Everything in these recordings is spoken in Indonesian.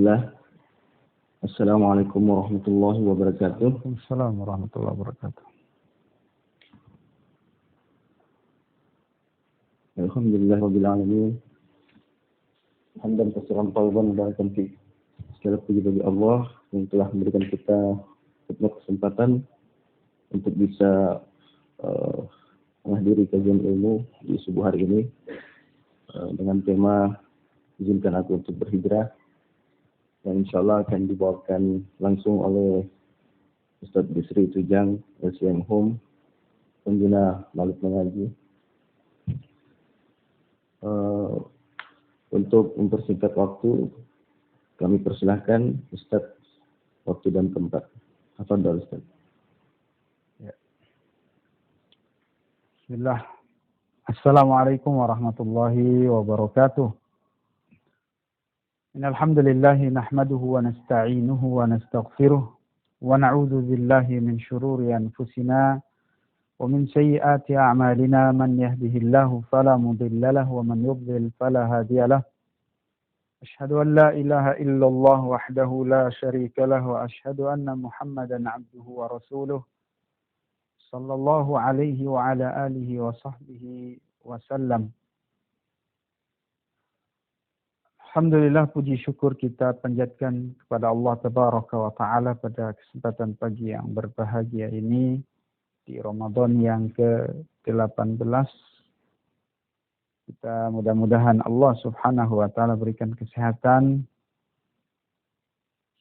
Bismillah. Assalamualaikum warahmatullahi wabarakatuh. Assalamualaikum warahmatullahi wabarakatuh. Alhamdulillahirabbil alamin. Hamdan katsiran tayyiban mubarakan fi. Segala puji bagi Allah yang telah memberikan kita kesempatan untuk bisa menghadiri kajian ilmu di subuh hari ini dengan tema izinkan aku untuk berhijrah, yang insya Allah akan dibawakan langsung oleh Ustaz Bisri Tujang, LCM Home, pembina Malik Mengaji. Untuk mempersingkat waktu, kami persilahkan Ustaz waktu dan tempat. Tafadhol Ustaz. Ya. Bismillah. Assalamualaikum warahmatullahi wabarakatuh. Innal hamdalillah nahmaduhu wa nasta'inuhu wa nastaghfiruh wa na'udzu billahi min shururi anfusina wa min sayyiati a'malina. Man yahdihillahu fala mudilla lahu wa man yudlil fala hadiya lahu. Asyhadu an la ilaha illallah wahdahu la syarika lahu wa asyhadu anna Muhammadan 'abduhu wa rasuluh sallallahu alaihi wa ala alihi wa sahbihi wa sallam. Alhamdulillah, puji syukur kita panjatkan kepada Allah Tabaraka wa Ta'ala pada kesempatan pagi yang berbahagia ini di Ramadan yang ke-18. Kita mudah-mudahan Allah Subhanahu wa Ta'ala berikan kesehatan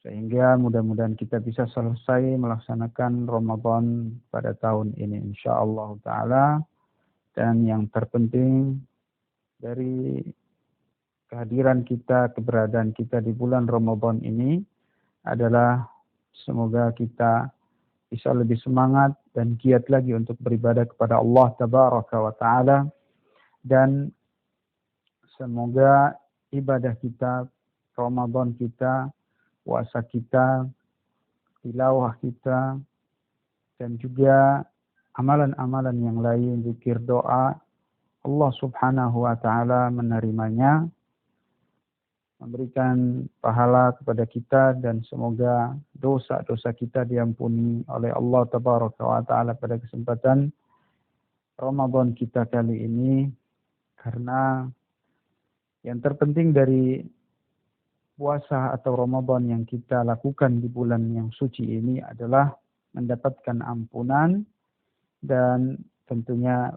sehingga mudah-mudahan kita bisa selesai melaksanakan Ramadan pada tahun ini insyaallah Ta'ala. Dan yang terpenting dari kehadiran kita, keberadaan kita di bulan Ramadan ini adalah semoga kita bisa lebih semangat dan giat lagi untuk beribadah kepada Allah Tabaraka wa Ta'ala. Dan semoga ibadah kita, Ramadan kita, puasa kita, tilawah kita, dan juga amalan-amalan yang lain, zikir, doa, Allah Subhanahu wa Ta'ala menerimanya, memberikan pahala kepada kita, dan semoga dosa-dosa kita diampuni oleh Allah Tabaraka wa Ta'ala pada kesempatan Ramadan kita kali ini. Karena yang terpenting dari puasa atau Ramadan yang kita lakukan di bulan yang suci ini adalah mendapatkan ampunan, dan tentunya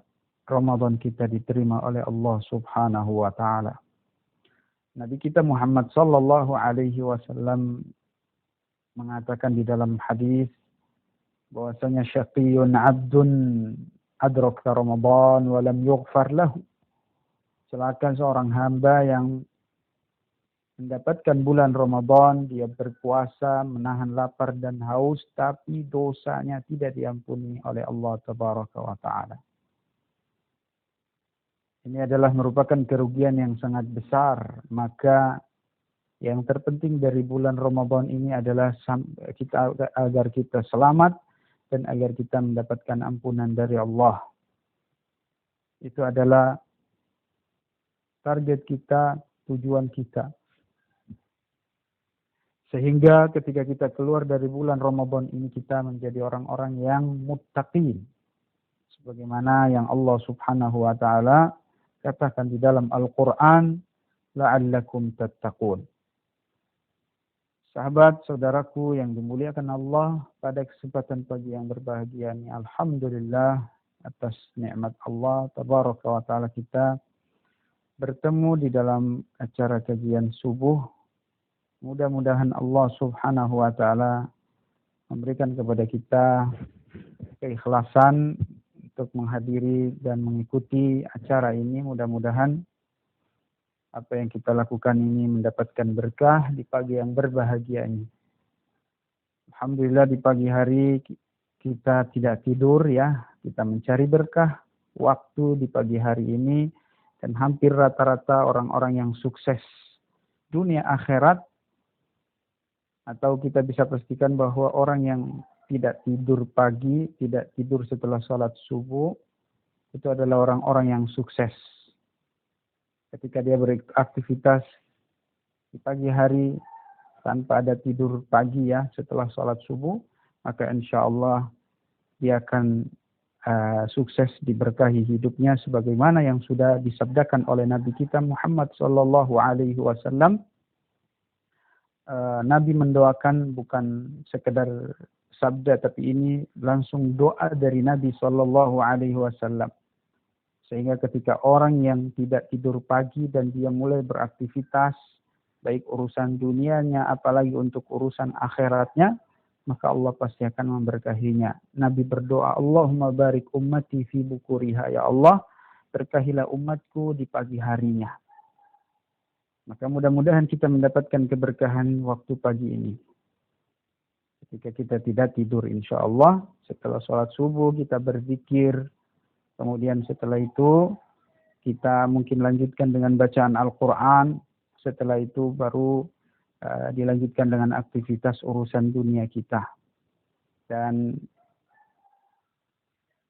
Ramadan kita diterima oleh Allah Subhanahu wa Ta'ala. Nabi kita Muhammad sallallahu alaihi wasallam mengatakan di dalam hadis bahwasanya syaqiyun 'abdun adraka Ramadan wa lam yughfar lahu. Celaka seorang hamba yang mendapatkan bulan Ramadan, dia berpuasa, menahan lapar dan haus, tapi dosanya tidak diampuni oleh Allah Tabaraka wa Ta'ala. Ini adalah merupakan kerugian yang sangat besar. Maka yang terpenting dari bulan Ramadan ini adalah agar kita selamat dan agar kita mendapatkan ampunan dari Allah. Itu adalah target kita, tujuan kita. Sehingga ketika kita keluar dari bulan Ramadan ini kita menjadi orang-orang yang muttaqin. Sebagaimana yang Allah Subhanahu wa Ta'ala katakan di dalam Al-Quran, la'allakum tattaqun. Sahabat, saudaraku yang dimuliakan Allah, pada kesempatan pagi yang berbahagia ini, alhamdulillah atas nikmat Allah Tabaraka wa Ta'ala kita bertemu di dalam acara kajian subuh. Mudah-mudahan Allah Subhanahu wa Ta'ala memberikan kepada kita keikhlasan untuk menghadiri dan mengikuti acara ini. Mudah-mudahan apa yang kita lakukan ini mendapatkan berkah di pagi yang berbahagia ini. Alhamdulillah di pagi hari kita tidak tidur ya. Kita mencari berkah waktu di pagi hari ini. Dan hampir rata-rata orang-orang yang sukses dunia akhirat, atau kita bisa pastikan bahwa orang yang tidak tidur pagi, tidak tidur setelah sholat subuh, itu adalah orang-orang yang sukses. Ketika dia beraktivitas di pagi hari, tanpa ada tidur pagi ya setelah sholat subuh, maka insya Allah dia akan sukses diberkahi hidupnya sebagaimana yang sudah disabdakan oleh Nabi kita Muhammad sallallahu alaihi wasallam. Nabi mendoakan bukan sekedar sabda, tapi ini langsung doa dari Nabi sallallahu alaihi wasallam. Sehingga ketika orang yang tidak tidur pagi dan dia mulai beraktivitas, baik urusan dunianya apalagi untuk urusan akhiratnya, maka Allah pasti akan memberkahinya. Nabi berdoa, Allahumma barik ummati fi bukuriha. Ya Allah, berkahilah umatku di pagi harinya. Maka mudah-mudahan kita mendapatkan keberkahan waktu pagi ini. Ketika kita tidak tidur, insya Allah, setelah sholat subuh kita berzikir. Kemudian setelah itu kita mungkin lanjutkan dengan bacaan Al-Quran. Setelah itu baru dilanjutkan dengan aktivitas urusan dunia kita. Dan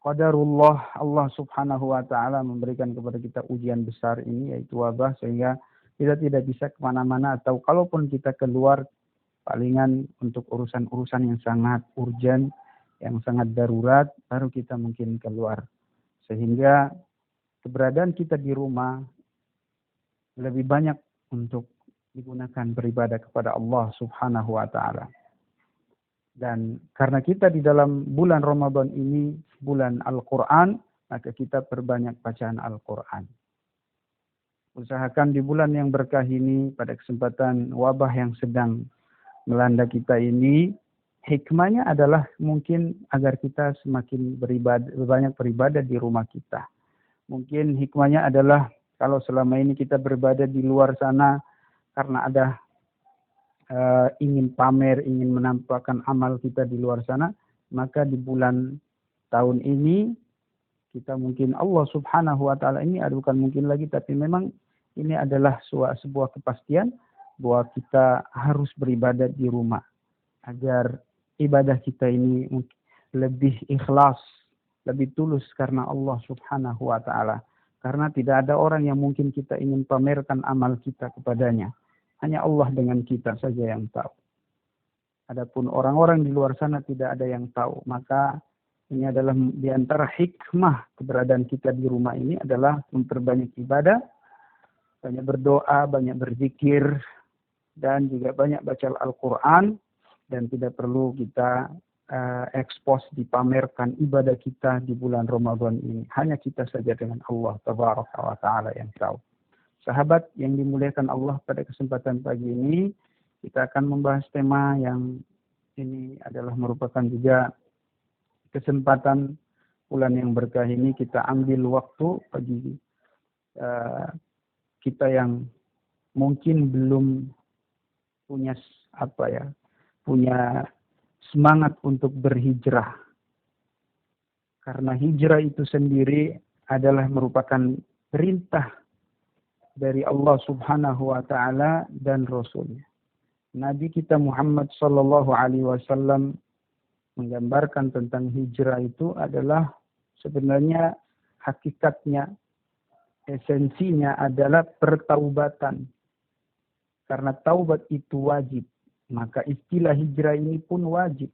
qadarullah, Allah subhanahu wa ta'ala memberikan kepada kita ujian besar ini, yaitu wabah, sehingga kita tidak bisa kemana-mana, atau kalaupun kita keluar, palingan untuk urusan-urusan yang sangat urgent, yang sangat darurat, baru kita mungkin keluar. Sehingga keberadaan kita di rumah lebih banyak untuk digunakan beribadah kepada Allah subhanahu wa ta'ala. Dan karena kita di dalam bulan Ramadan ini, bulan Al-Quran, maka kita perbanyak bacaan Al-Quran. Usahakan di bulan yang berkah ini, pada kesempatan wabah yang sedang melanda kita ini, hikmahnya adalah mungkin agar kita semakin banyak beribadah di rumah kita. Mungkin hikmahnya adalah kalau selama ini kita beribadah di luar sana, karena ada ingin pamer, ingin menampakkan amal kita di luar sana, maka di bulan tahun ini kita mungkin Allah subhanahu wa ta'ala ini bukan mungkin lagi, tapi memang ini adalah sebuah kepastian bahwa kita harus beribadah di rumah agar ibadah kita ini lebih ikhlas, lebih tulus karena Allah subhanahu wa ta'ala. Karena tidak ada orang yang mungkin kita ingin pamerkan amal kita kepadanya. Hanya Allah dengan kita saja yang tahu. Adapun orang-orang di luar sana tidak ada yang tahu. Maka ini adalah di antara hikmah keberadaan kita di rumah ini adalah memperbanyak ibadah, banyak berdoa, banyak berzikir, dan juga banyak baca Al-Quran. Dan tidak perlu kita expose, dipamerkan ibadah kita di bulan Ramadan ini. Hanya kita saja dengan Allah tabaraka wa ta'ala yang tahu. Sahabat yang dimuliakan Allah, pada kesempatan pagi ini kita akan membahas tema yang ini adalah merupakan juga kesempatan bulan yang berkah ini kita ambil waktu bagi kita yang mungkin belum punya punya semangat untuk berhijrah. Karena hijrah itu sendiri adalah merupakan perintah dari Allah subhanahu wa ta'ala dan Rasulnya. Nabi kita Muhammad sallallahu alaihi wasallam menggambarkan tentang hijrah itu adalah sebenarnya hakikatnya, esensinya adalah pertaubatan. Karena taubat itu wajib, maka istilah hijrah ini pun wajib.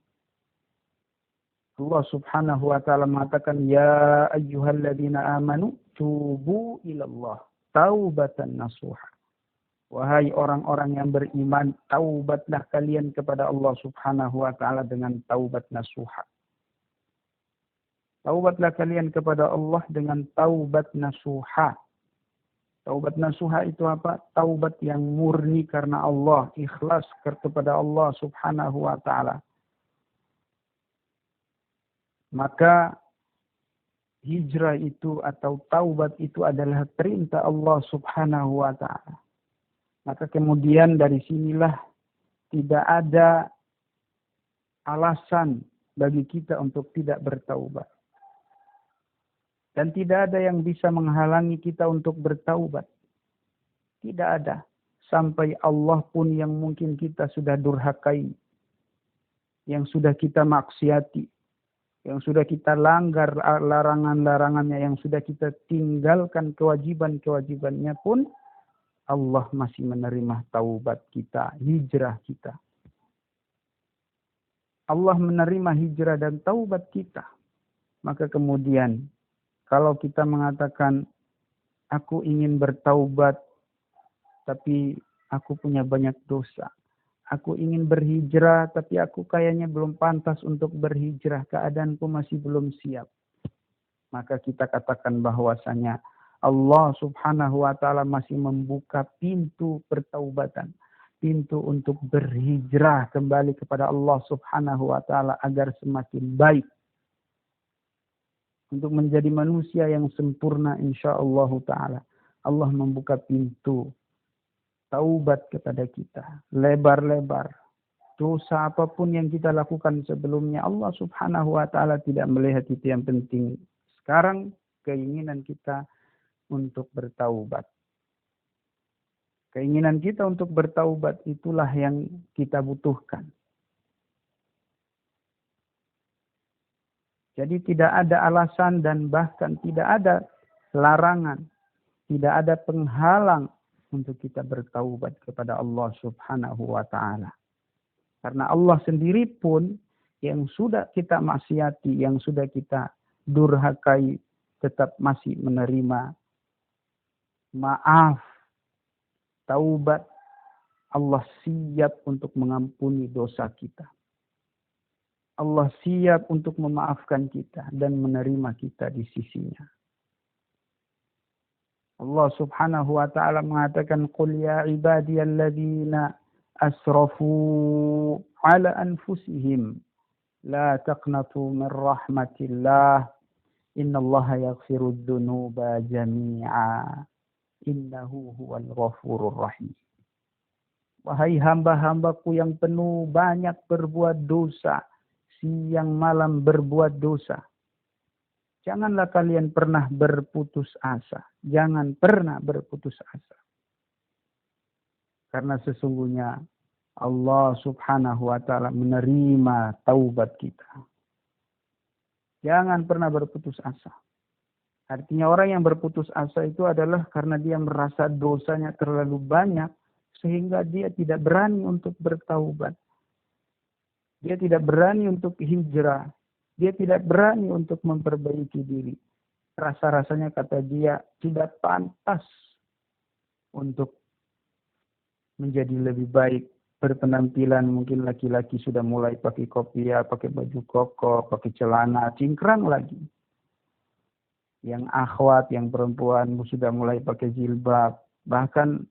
Allah subhanahu wa ta'ala mengatakan, ya ayyuhalladzina amanu tubu ilallah taubatan nasuha. Wahai orang-orang yang beriman, taubatlah kalian kepada Allah subhanahu wa ta'ala dengan taubat nasuha. Taubatlah kalian kepada Allah dengan taubat nasuha. Taubat nasuha itu apa? Taubat yang murni karena Allah, ikhlas kepada Allah subhanahu wa ta'ala. Maka hijrah itu atau taubat itu adalah perintah Allah subhanahu wa ta'ala. Maka kemudian dari sinilah tidak ada alasan bagi kita untuk tidak bertaubat. Dan tidak ada yang bisa menghalangi kita untuk bertaubat. Tidak ada. Sampai Allah pun yang mungkin kita sudah durhakai, yang sudah kita maksiati, yang sudah kita langgar larangan-larangannya, yang sudah kita tinggalkan kewajiban-kewajibannya pun, Allah masih menerima taubat kita, hijrah kita. Allah menerima hijrah dan taubat kita. Maka kemudian kalau kita mengatakan aku ingin bertaubat tapi aku punya banyak dosa. Aku ingin berhijrah tapi aku kayaknya belum pantas untuk berhijrah. Keadaanku masih belum siap. Maka kita katakan bahwasanya Allah subhanahu wa ta'ala masih membuka pintu pertaubatan. Pintu untuk berhijrah kembali kepada Allah subhanahu wa ta'ala agar semakin baik. Untuk menjadi manusia yang sempurna insyaallah ta'ala. Allah membuka pintu taubat kepada kita. Lebar-lebar. Dosa apapun yang kita lakukan sebelumnya. Allah subhanahu wa ta'ala tidak melihat itu yang penting. Sekarang keinginan kita untuk bertaubat. Keinginan kita untuk bertaubat itulah yang kita butuhkan. Jadi tidak ada alasan dan bahkan tidak ada larangan, tidak ada penghalang untuk kita bertaubat kepada Allah subhanahu wa ta'ala. Karena Allah sendiri pun yang sudah kita maksiati, yang sudah kita durhakai, tetap masih menerima maaf, taubat. Allah siap untuk mengampuni dosa kita. Allah siap untuk memaafkan kita dan menerima kita di sisinya. Allah subhanahu wa ta'ala mengatakan, Qul ya ibadiyalladzina asrafu ala anfusihim, la taqnatu min rahmatillah, innallaha yaghfirud dunuba jami'a. Innahu huwal ghafurur rahim. Wahai hamba-hambaku yang penuh banyak berbuat dosa, siang malam berbuat dosa. Janganlah kalian pernah berputus asa. Jangan pernah berputus asa. Karena sesungguhnya Allah subhanahu wa ta'ala menerima taubat kita. Jangan pernah berputus asa. Artinya orang yang berputus asa itu adalah karena dia merasa dosanya terlalu banyak sehingga dia tidak berani untuk bertaubat. Dia tidak berani untuk hijrah. Dia tidak berani untuk memperbaiki diri. Rasa-rasanya kata dia tidak pantas untuk menjadi lebih baik. Berpenampilan mungkin laki-laki sudah mulai pakai kopiah, pakai baju koko, pakai celana, cingkrang lagi. Yang akhwat, yang perempuan sudah mulai pakai jilbab. Bahkan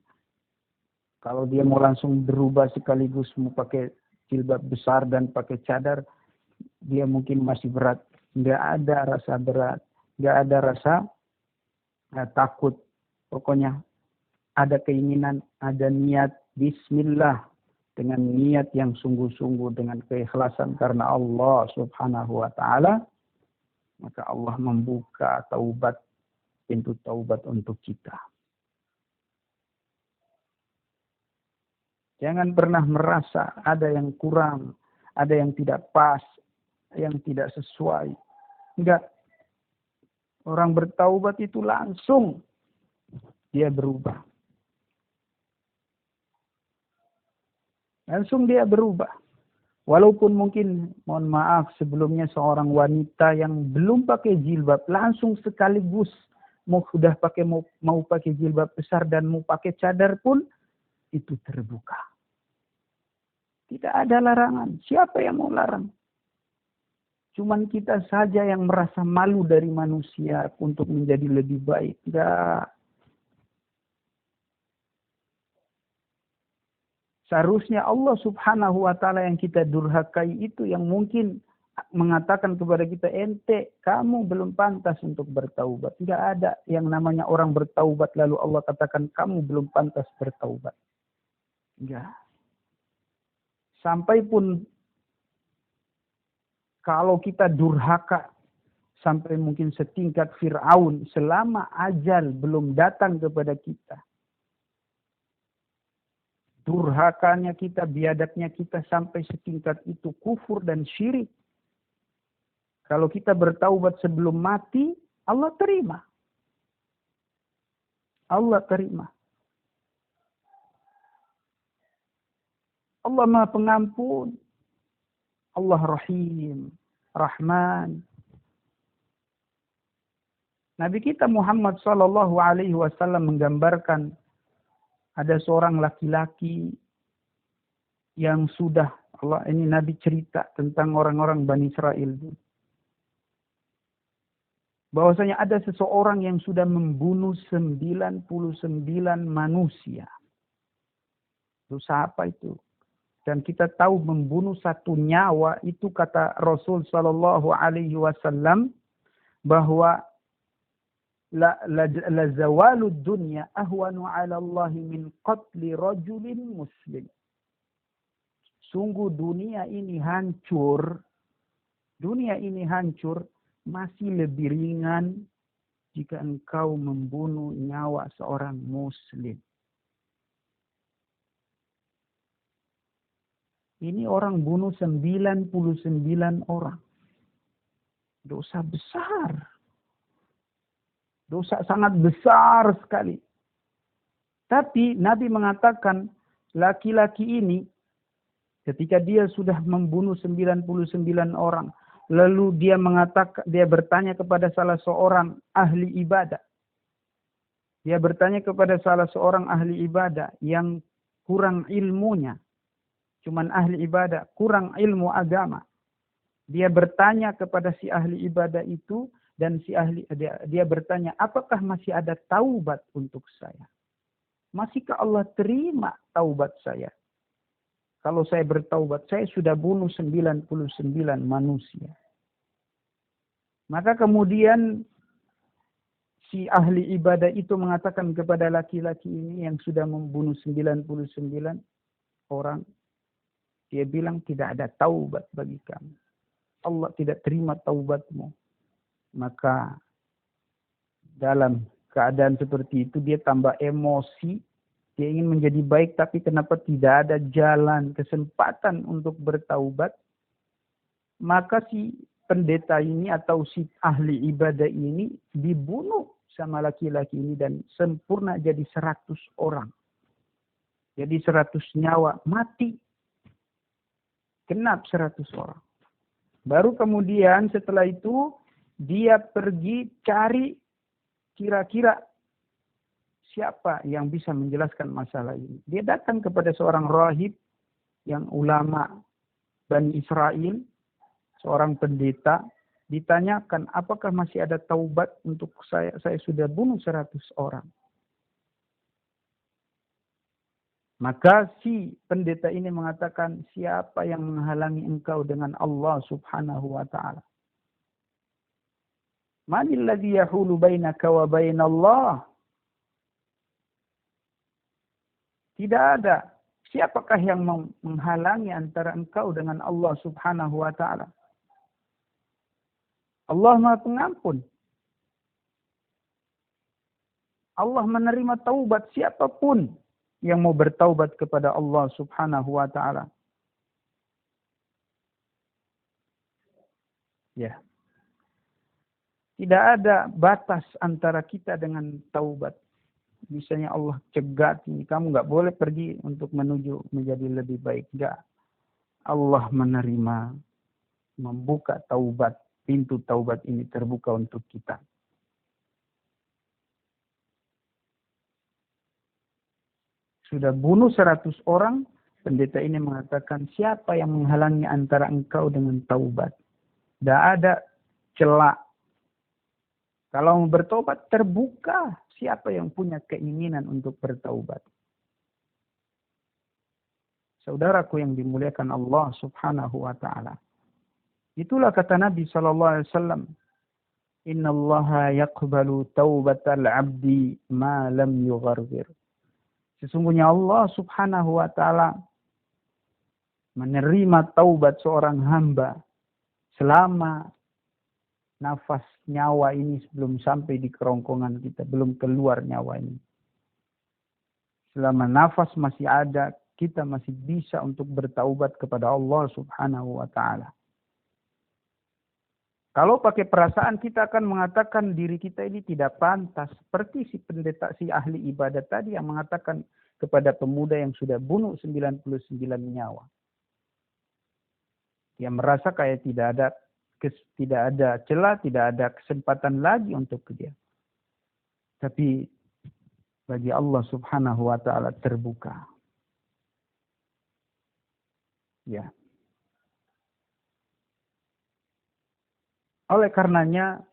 kalau dia mau langsung berubah sekaligus mau pakai jilbab besar dan pakai cadar, dia mungkin masih berat. Nggak ada rasa berat. Nggak ada rasa takut. Pokoknya ada keinginan, ada niat. Bismillah. Dengan niat yang sungguh-sungguh. Dengan keikhlasan karena Allah subhanahu wa ta'ala. Maka Allah membuka taubat, pintu taubat untuk kita. Jangan pernah merasa ada yang kurang, ada yang tidak pas, yang tidak sesuai. Enggak. Orang bertaubat itu langsung dia berubah. Langsung dia berubah. Walaupun mungkin, mohon maaf, sebelumnya seorang wanita yang belum pakai jilbab, langsung sekaligus mau pakai jilbab besar dan mau pakai cadar pun, itu terbuka. Tidak ada larangan. Siapa yang mau larang? Cuman kita saja yang merasa malu dari manusia untuk menjadi lebih baik. Enggak. Seharusnya Allah subhanahu wa ta'ala yang kita durhakai itu yang mungkin mengatakan kepada kita, ente, kamu belum pantas untuk bertaubat. Tidak ada yang namanya orang bertaubat lalu Allah katakan, kamu belum pantas bertaubat. Enggak. Sampai pun kalau kita durhaka, sampai mungkin setingkat Fir'aun, selama ajal belum datang kepada kita, durhakanya kita, biadabnya kita sampai setingkat itu kufur dan syirik. Kalau kita bertaubat sebelum mati, Allah terima. Allah terima. Allah Maha Pengampun. Allah Rahim, Rahman. Nabi kita Muhammad sallallahu alaihi wasallam menggambarkan ada seorang laki-laki yang sudah, Allah ini Nabi cerita tentang orang-orang Bani Israel. Bahwasanya ada seseorang yang sudah membunuh 99 manusia. Dosa apa itu? Dan kita tahu membunuh satu nyawa itu kata Rasul sallallahu alaihi wasallam bahwa la zawalud dunya ahwanu 'ala Allah min qatli rajulin muslim. Sungguh dunia ini hancur masih lebih ringan jika engkau membunuh nyawa seorang muslim. Ini orang bunuh 99 orang. Dosa besar. Dosa sangat besar sekali. Tapi Nabi mengatakan laki-laki ini ketika dia sudah membunuh 99 orang, lalu dia bertanya kepada salah seorang ahli ibadah. Dia bertanya kepada salah seorang ahli ibadah yang kurang ilmunya. Cuman ahli ibadah, kurang ilmu agama. Dia bertanya kepada si ahli ibadah itu, dan dia bertanya, apakah masih ada taubat untuk saya? Masihkah Allah terima taubat saya? Kalau saya bertaubat, saya sudah bunuh 99 manusia. Maka kemudian si ahli ibadah itu mengatakan kepada laki-laki ini yang sudah membunuh 99 orang, dia bilang tidak ada taubat bagi kamu. Allah tidak terima taubatmu. Maka dalam keadaan seperti itu dia tambah emosi. Dia ingin menjadi baik tapi kenapa tidak ada jalan, kesempatan untuk bertaubat. Maka si pendeta ini atau si ahli ibadah ini dibunuh sama laki-laki ini dan sempurna jadi 100 orang. Jadi 100 nyawa mati. Genap 100 orang. Baru kemudian setelah itu dia pergi cari kira-kira siapa yang bisa menjelaskan masalah ini. Dia datang kepada seorang rahib yang ulama Bani Israel, seorang pendeta, ditanyakan apakah masih ada taubat untuk saya sudah bunuh 100 orang. Maka si pendeta ini mengatakan, siapa yang menghalangi engkau dengan Allah subhanahu wa ta'ala? Manil ladzi yahulu bainaka wa bainallah? Tidak ada. Siapakah yang menghalangi antara engkau dengan Allah subhanahu wa ta'ala? Allah Maha Pengampun. Allah menerima taubat siapapun yang mau bertaubat kepada Allah subhanahu wa ta'ala. Ya. Tidak ada batas antara kita dengan taubat. Misalnya Allah cegat, kamu nggak boleh pergi untuk menuju menjadi lebih baik. Enggak. Allah menerima, membuka taubat. Pintu taubat ini terbuka untuk kita. Sudah bunuh 100 orang, pendeta ini mengatakan, siapa yang menghalangi antara engkau dengan taubat? Tidak ada celah. Kalau mau bertobat, terbuka. Siapa yang punya keinginan untuk bertaubat? Saudaraku yang dimuliakan Allah subhanahu wa ta'ala. Itulah kata Nabi SAW. Inna allaha yaqbalu taubatal abdi ma lam yughargir. Sesungguhnya Allah subhanahu wa ta'ala menerima taubat seorang hamba selama nafas nyawa ini belum sampai di kerongkongan kita, belum keluar nyawa ini. Selama nafas masih ada, kita masih bisa untuk bertaubat kepada Allah subhanahu wa ta'ala. Kalau pakai perasaan kita akan mengatakan diri kita ini tidak pantas. Seperti si pendeta, si ahli ibadah tadi yang mengatakan kepada pemuda yang sudah bunuh 99 nyawa. Dia merasa kayak tidak ada celah, tidak ada kesempatan lagi untuk dia. Tapi bagi Allah Subhanahu wa taala terbuka. Ya. Oleh karenanya,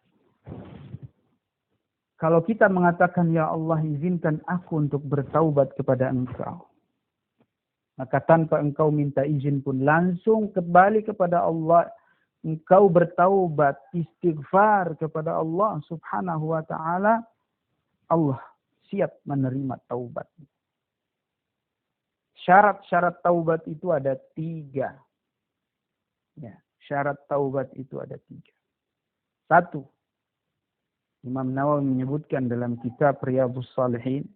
kalau kita mengatakan, ya Allah izinkan aku untuk bertaubat kepada Engkau, maka tanpa Engkau minta izin pun langsung kembali kepada Allah. Engkau bertaubat, istighfar kepada Allah Subhanahu wa taala, Allah siap menerima taubat. Syarat-syarat taubat itu ada 3. Ya, syarat taubat itu ada 3. 1. Imam Nawawi menyebutkan dalam kitab Riyadhus Shalihin,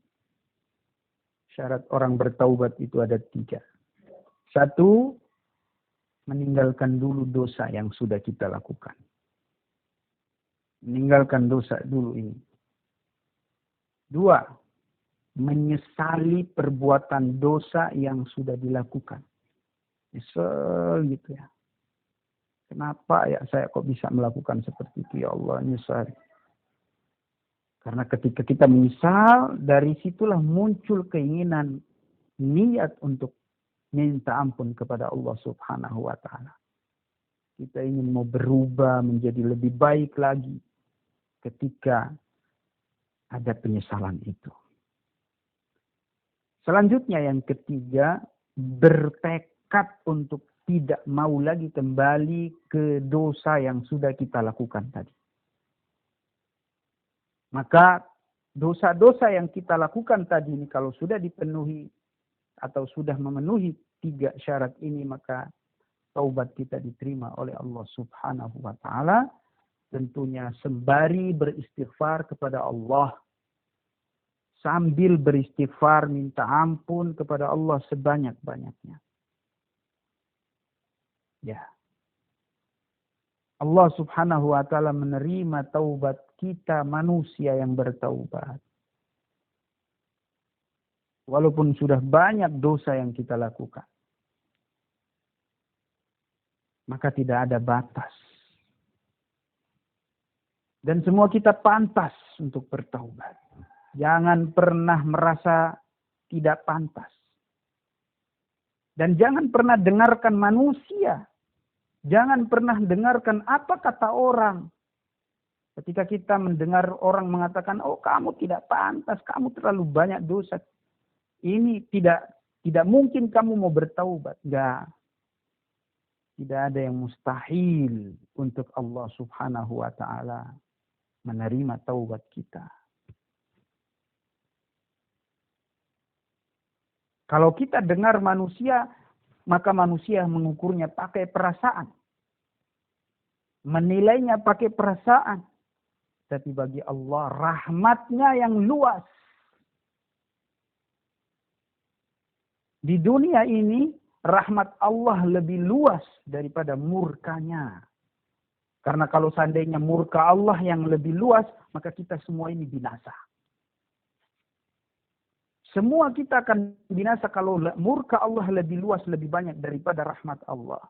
syarat orang bertaubat itu ada 3. 1, meninggalkan dulu dosa yang sudah kita lakukan. Meninggalkan dosa dulu ini. 2, menyesali perbuatan dosa yang sudah dilakukan. Nyesel gitu ya. Kenapa ya saya kok bisa melakukan seperti itu, ya Allah, nyesal. Karena ketika kita menyesal, dari situlah muncul keinginan, niat untuk minta ampun kepada Allah Subhanahu wa taala. Kita ingin mau berubah menjadi lebih baik lagi ketika ada penyesalan itu. Selanjutnya yang ketiga, bertekad untuk tidak mau lagi kembali ke dosa yang sudah kita lakukan tadi. Maka dosa-dosa yang kita lakukan tadi ini kalau sudah dipenuhi atau sudah memenuhi 3 syarat ini, maka taubat kita diterima oleh Allah Subhanahu wa taala. Tentunya sembari beristighfar kepada Allah. Sambil beristighfar minta ampun kepada Allah sebanyak-banyaknya. Ya. Allah Subhanahu wa taala menerima taubat kita manusia yang bertaubat. Walaupun sudah banyak dosa yang kita lakukan. Maka tidak ada batas. Dan semua kita pantas untuk bertaubat. Jangan pernah merasa tidak pantas. Dan jangan pernah dengarkan manusia. Jangan pernah dengarkan apa kata orang. Ketika kita mendengar orang mengatakan, oh kamu tidak pantas, kamu terlalu banyak dosa. Ini tidak mungkin kamu mau bertaubat. Enggak. Tidak ada yang mustahil untuk Allah Subhanahu wa taala menerima taubat kita. Kalau kita dengar manusia, maka manusia mengukurnya pakai perasaan. Menilainya pakai perasaan. Tapi bagi Allah rahmatnya yang luas. Di dunia ini rahmat Allah lebih luas daripada murkanya. Karena kalau seandainya murka Allah yang lebih luas, maka kita semua ini binasa. Semua kita akan binasa kalau murka Allah lebih luas, lebih banyak daripada rahmat Allah.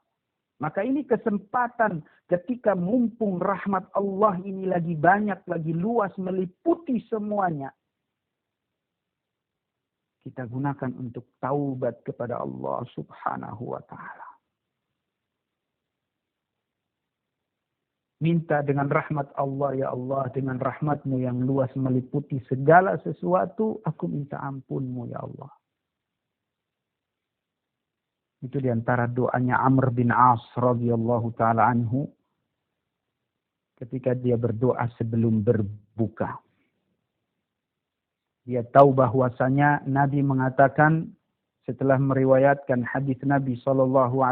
Maka ini kesempatan ketika mumpung rahmat Allah ini lagi banyak, lagi luas, meliputi semuanya. Kita gunakan untuk taubat kepada Allah Subhanahu wa ta'ala. Minta dengan rahmat Allah, ya Allah, dengan rahmatmu yang luas meliputi segala sesuatu, aku minta ampunmu, ya Allah. Itu diantara doanya Amr bin As radhiyallahu ta'ala anhu. Ketika dia berdoa sebelum berbuka. Dia tahu bahwasanya Nabi mengatakan, setelah meriwayatkan hadis Nabi SAW,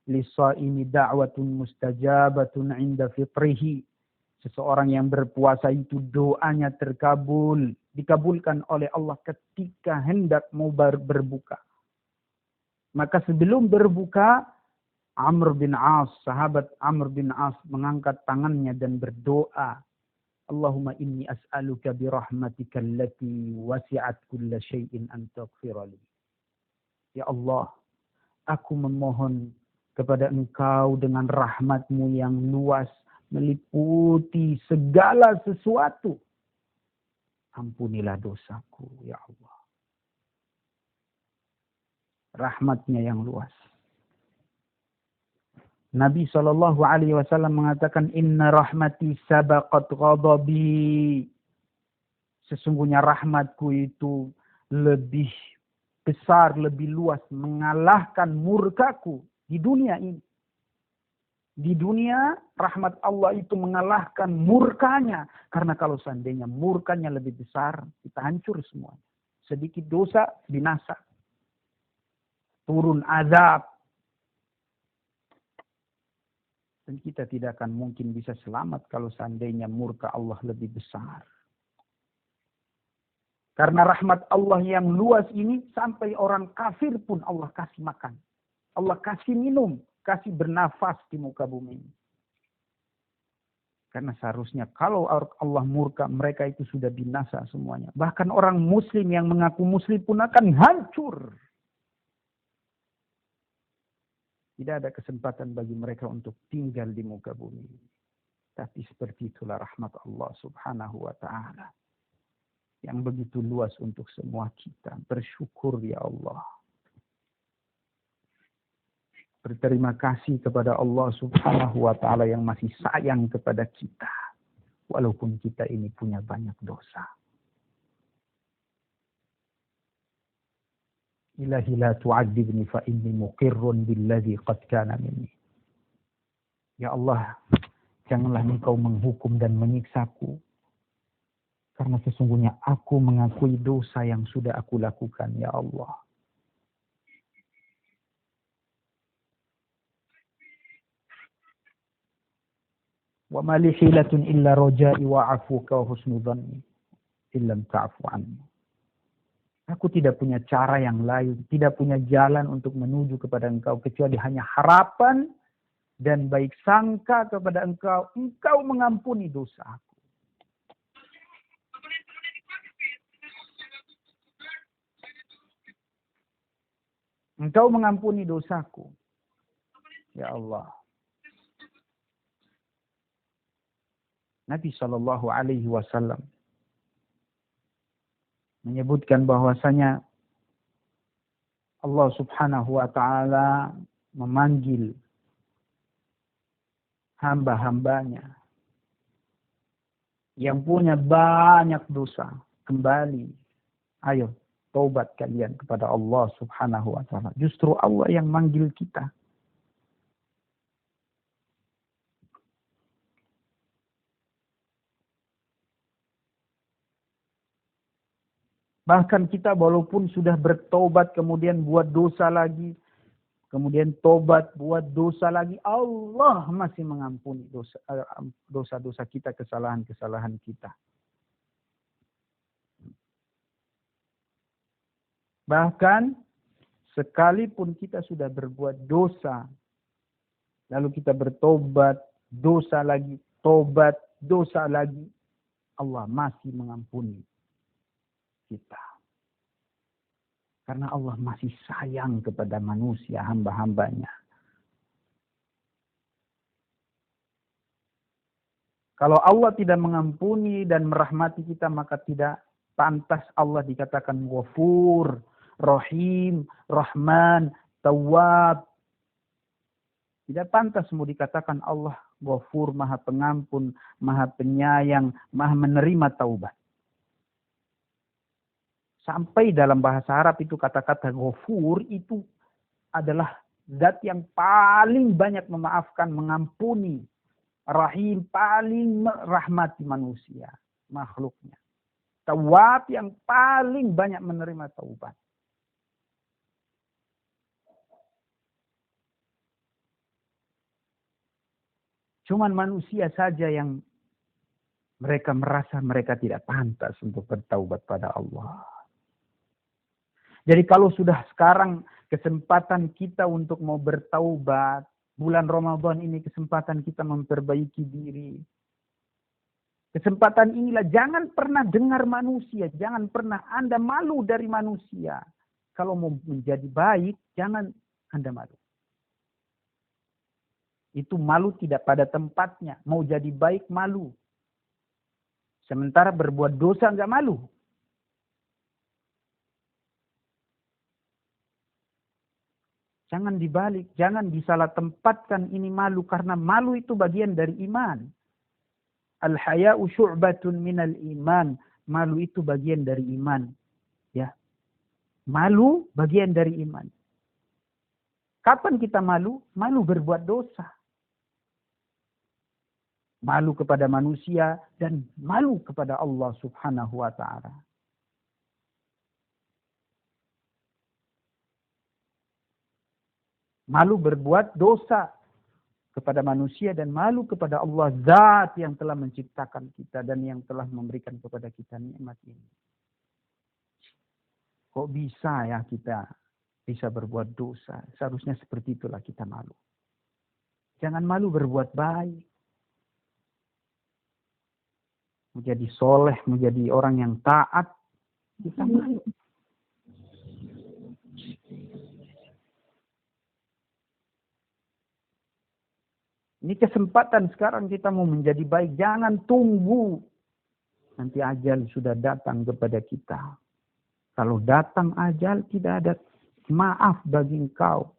Lisa'imi da'watun mustajabatun inda fitrihi. Seseorang yang berpuasa itu doanya dikabulkan oleh Allah ketika hendak mau berbuka. Maka sebelum berbuka, Amr bin As, sahabat Amr bin As mengangkat tangannya dan berdoa. Allahumma inni as'aluka birahmatika allati wasi'at kulla syai'in an taghfirali. Ya Allah, aku memohon kepada Engkau dengan rahmat-Mu yang luas, meliputi segala sesuatu. Ampunilah dosaku, ya Allah. Rahmat-Nya yang luas. Nabi SAW mengatakan, Inna rahmati sabaqat ghadabi. Sesungguhnya rahmatku itu lebih besar, lebih luas, mengalahkan murkaku di dunia ini. Di dunia, rahmat Allah itu mengalahkan murkanya. Karena kalau seandainya murkanya lebih besar, kita hancur semua. Sedikit dosa, binasa. Turun azab. Dan kita tidak akan mungkin bisa selamat kalau seandainya murka Allah lebih besar. Karena rahmat Allah yang luas ini sampai orang kafir pun Allah kasih makan. Allah kasih minum, kasih bernafas di muka bumi ini. Karena seharusnya kalau Allah murka, mereka itu sudah binasa semuanya. Bahkan orang muslim yang mengaku muslim pun akan hancur. Tidak ada kesempatan bagi mereka untuk tinggal di muka bumi. Tapi seperti itulah rahmat Allah subhanahu wa ta'ala. Yang begitu luas untuk semua kita. Bersyukur ya Allah. Berterima kasih kepada Allah subhanahu wa ta'ala yang masih sayang kepada kita. Walaupun kita ini punya banyak dosa. Ilahi la tu'adzibni fa inni muqirrun billadhi qad kana minni. Ya Allah, janganlah Engkau menghukum dan menyiksaku. Karena sesungguhnya aku mengakui dosa yang sudah aku lakukan, ya Allah. Wa ma li hilatun illa roja'i wa afuka wa husnu dhanni illam ta'fu anni. Aku tidak punya cara yang lain, tidak punya jalan untuk menuju kepada Engkau kecuali hanya harapan dan baik sangka kepada Engkau. Engkau mengampuni dosa aku. Engkau mengampuni dosaku. Ya Allah. Nabi SAW menyebutkan bahwasanya Allah subhanahu wa ta'ala memanggil hamba-hambanya yang punya banyak dosa. Kembali. Ayo, taubat kalian kepada Allah subhanahu wa ta'ala. Justru Allah yang manggil kita. Bahkan kita walaupun sudah bertobat kemudian buat dosa lagi. Kemudian tobat buat dosa lagi. Allah masih mengampuni dosa-dosa kita, kesalahan-kesalahan kita. Bahkan sekalipun kita sudah berbuat dosa. Lalu kita bertobat, dosa lagi, tobat, dosa lagi. Allah masih mengampuni kita. Karena Allah masih sayang kepada manusia, hamba-hambanya. Kalau Allah tidak mengampuni dan merahmati kita, maka tidak pantas Allah dikatakan Ghafur, Rahim, Rahman, Tawwab. Tidak pantas mau dikatakan Allah Ghafur, Maha Pengampun, Maha Penyayang, Maha Menerima Taubat. Sampai dalam bahasa Arab itu kata-kata Ghafur itu adalah zat yang paling banyak memaafkan, mengampuni. Rahim paling merahmati manusia, makhluknya. Tawwab yang paling banyak menerima taubat. Cuman manusia saja yang mereka merasa mereka tidak pantas untuk bertaubat pada Allah. Jadi kalau sudah sekarang kesempatan kita untuk mau bertaubat, bulan Ramadan ini kesempatan kita memperbaiki diri. Kesempatan inilah, jangan pernah dengar manusia, jangan pernah Anda malu dari manusia. Kalau mau menjadi baik, jangan Anda malu. Itu malu tidak pada tempatnya. Mau jadi baik malu. Sementara berbuat dosa enggak malu. Jangan dibalik, jangan disalah tempatkan ini malu, karena malu itu bagian dari iman. Al-haya'u syu'batun minal iman. Malu itu bagian dari iman. Ya. Malu bagian dari iman. Kapan kita malu? Malu berbuat dosa. Malu kepada manusia dan malu kepada Allah Subhanahu wa ta'ala. Malu berbuat dosa kepada manusia dan malu kepada Allah, zat yang telah menciptakan kita dan yang telah memberikan kepada kita nikmat ini. Kok bisa ya kita bisa berbuat dosa? Seharusnya seperti itulah kita malu. Jangan malu berbuat baik. Menjadi soleh, menjadi orang yang taat, kita malu. Ini kesempatan sekarang kita mau menjadi baik. Jangan tunggu. Nanti ajal sudah datang kepada kita. Kalau datang ajal, tidak ada maaf bagi engkau.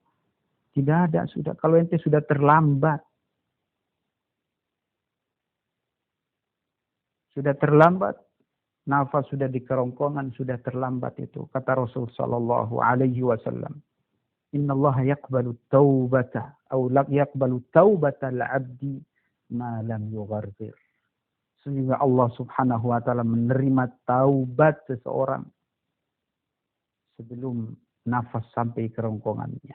Tidak ada sudah. Kalau ente sudah terlambat. Sudah terlambat. Nafas sudah di kerongkongan, sudah terlambat itu. Kata Rasul sallallahu alaihi wasallam. Inna Allah yaqbalu taubata atau yaqbalu taubata al-'abdi ma lam yughargir. Sehingga Allah Subhanahu wa taala menerima taubat seseorang sebelum nafas sampai kerongkongannya.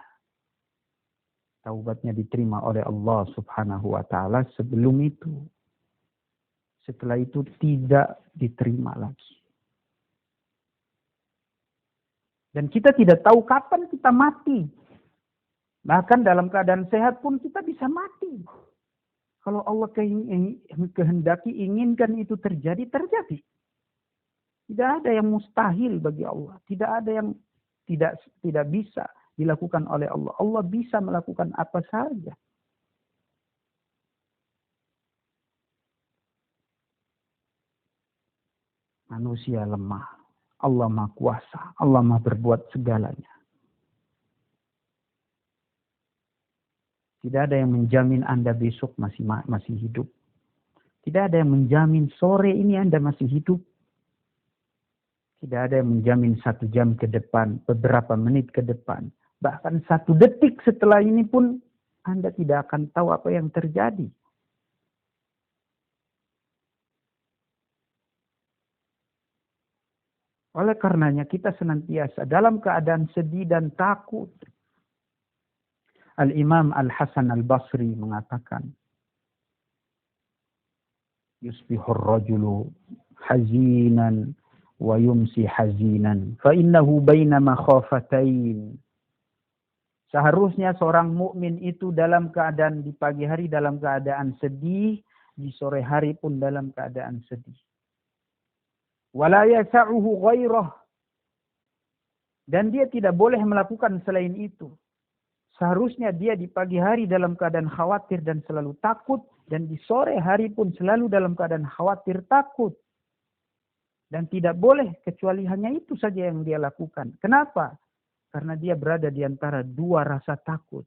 Taubatnya diterima oleh Allah Subhanahu wa taala sebelum itu. Setelah itu tidak diterima lagi. Dan kita tidak tahu kapan kita mati. Bahkan dalam keadaan sehat pun kita bisa mati. Kalau Allah kehendaki, inginkan itu terjadi, terjadi. Tidak ada yang mustahil bagi Allah. Tidak ada yang tidak bisa dilakukan oleh Allah. Allah bisa melakukan apa saja. Manusia lemah. Allah Maha Kuasa. Allah Maha berbuat segalanya. Tidak ada yang menjamin Anda besok masih hidup. Tidak ada yang menjamin sore ini Anda masih hidup. Tidak ada yang menjamin 1 jam ke depan, beberapa menit ke depan. Bahkan 1 detik setelah ini pun Anda tidak akan tahu apa yang terjadi. Oleh karenanya kita senantiasa dalam keadaan sedih dan takut. Al-Imam Al-Hasan Al-Basri mengatakan, Yusbihur rajulu hazinan wa yumsi hazinan, fa innahu baina makhafatain. Seharusnya seorang mukmin itu dalam keadaan di pagi hari dalam keadaan sedih, di sore hari pun dalam keadaan sedih. Wala yasa'uhu ghairah. Dan dia tidak boleh melakukan selain itu. Seharusnya dia di pagi hari dalam keadaan khawatir dan selalu takut. Dan di sore hari pun selalu dalam keadaan khawatir, takut. Dan tidak boleh kecuali hanya itu saja yang dia lakukan. Kenapa? Karena dia berada di antara 2 rasa takut.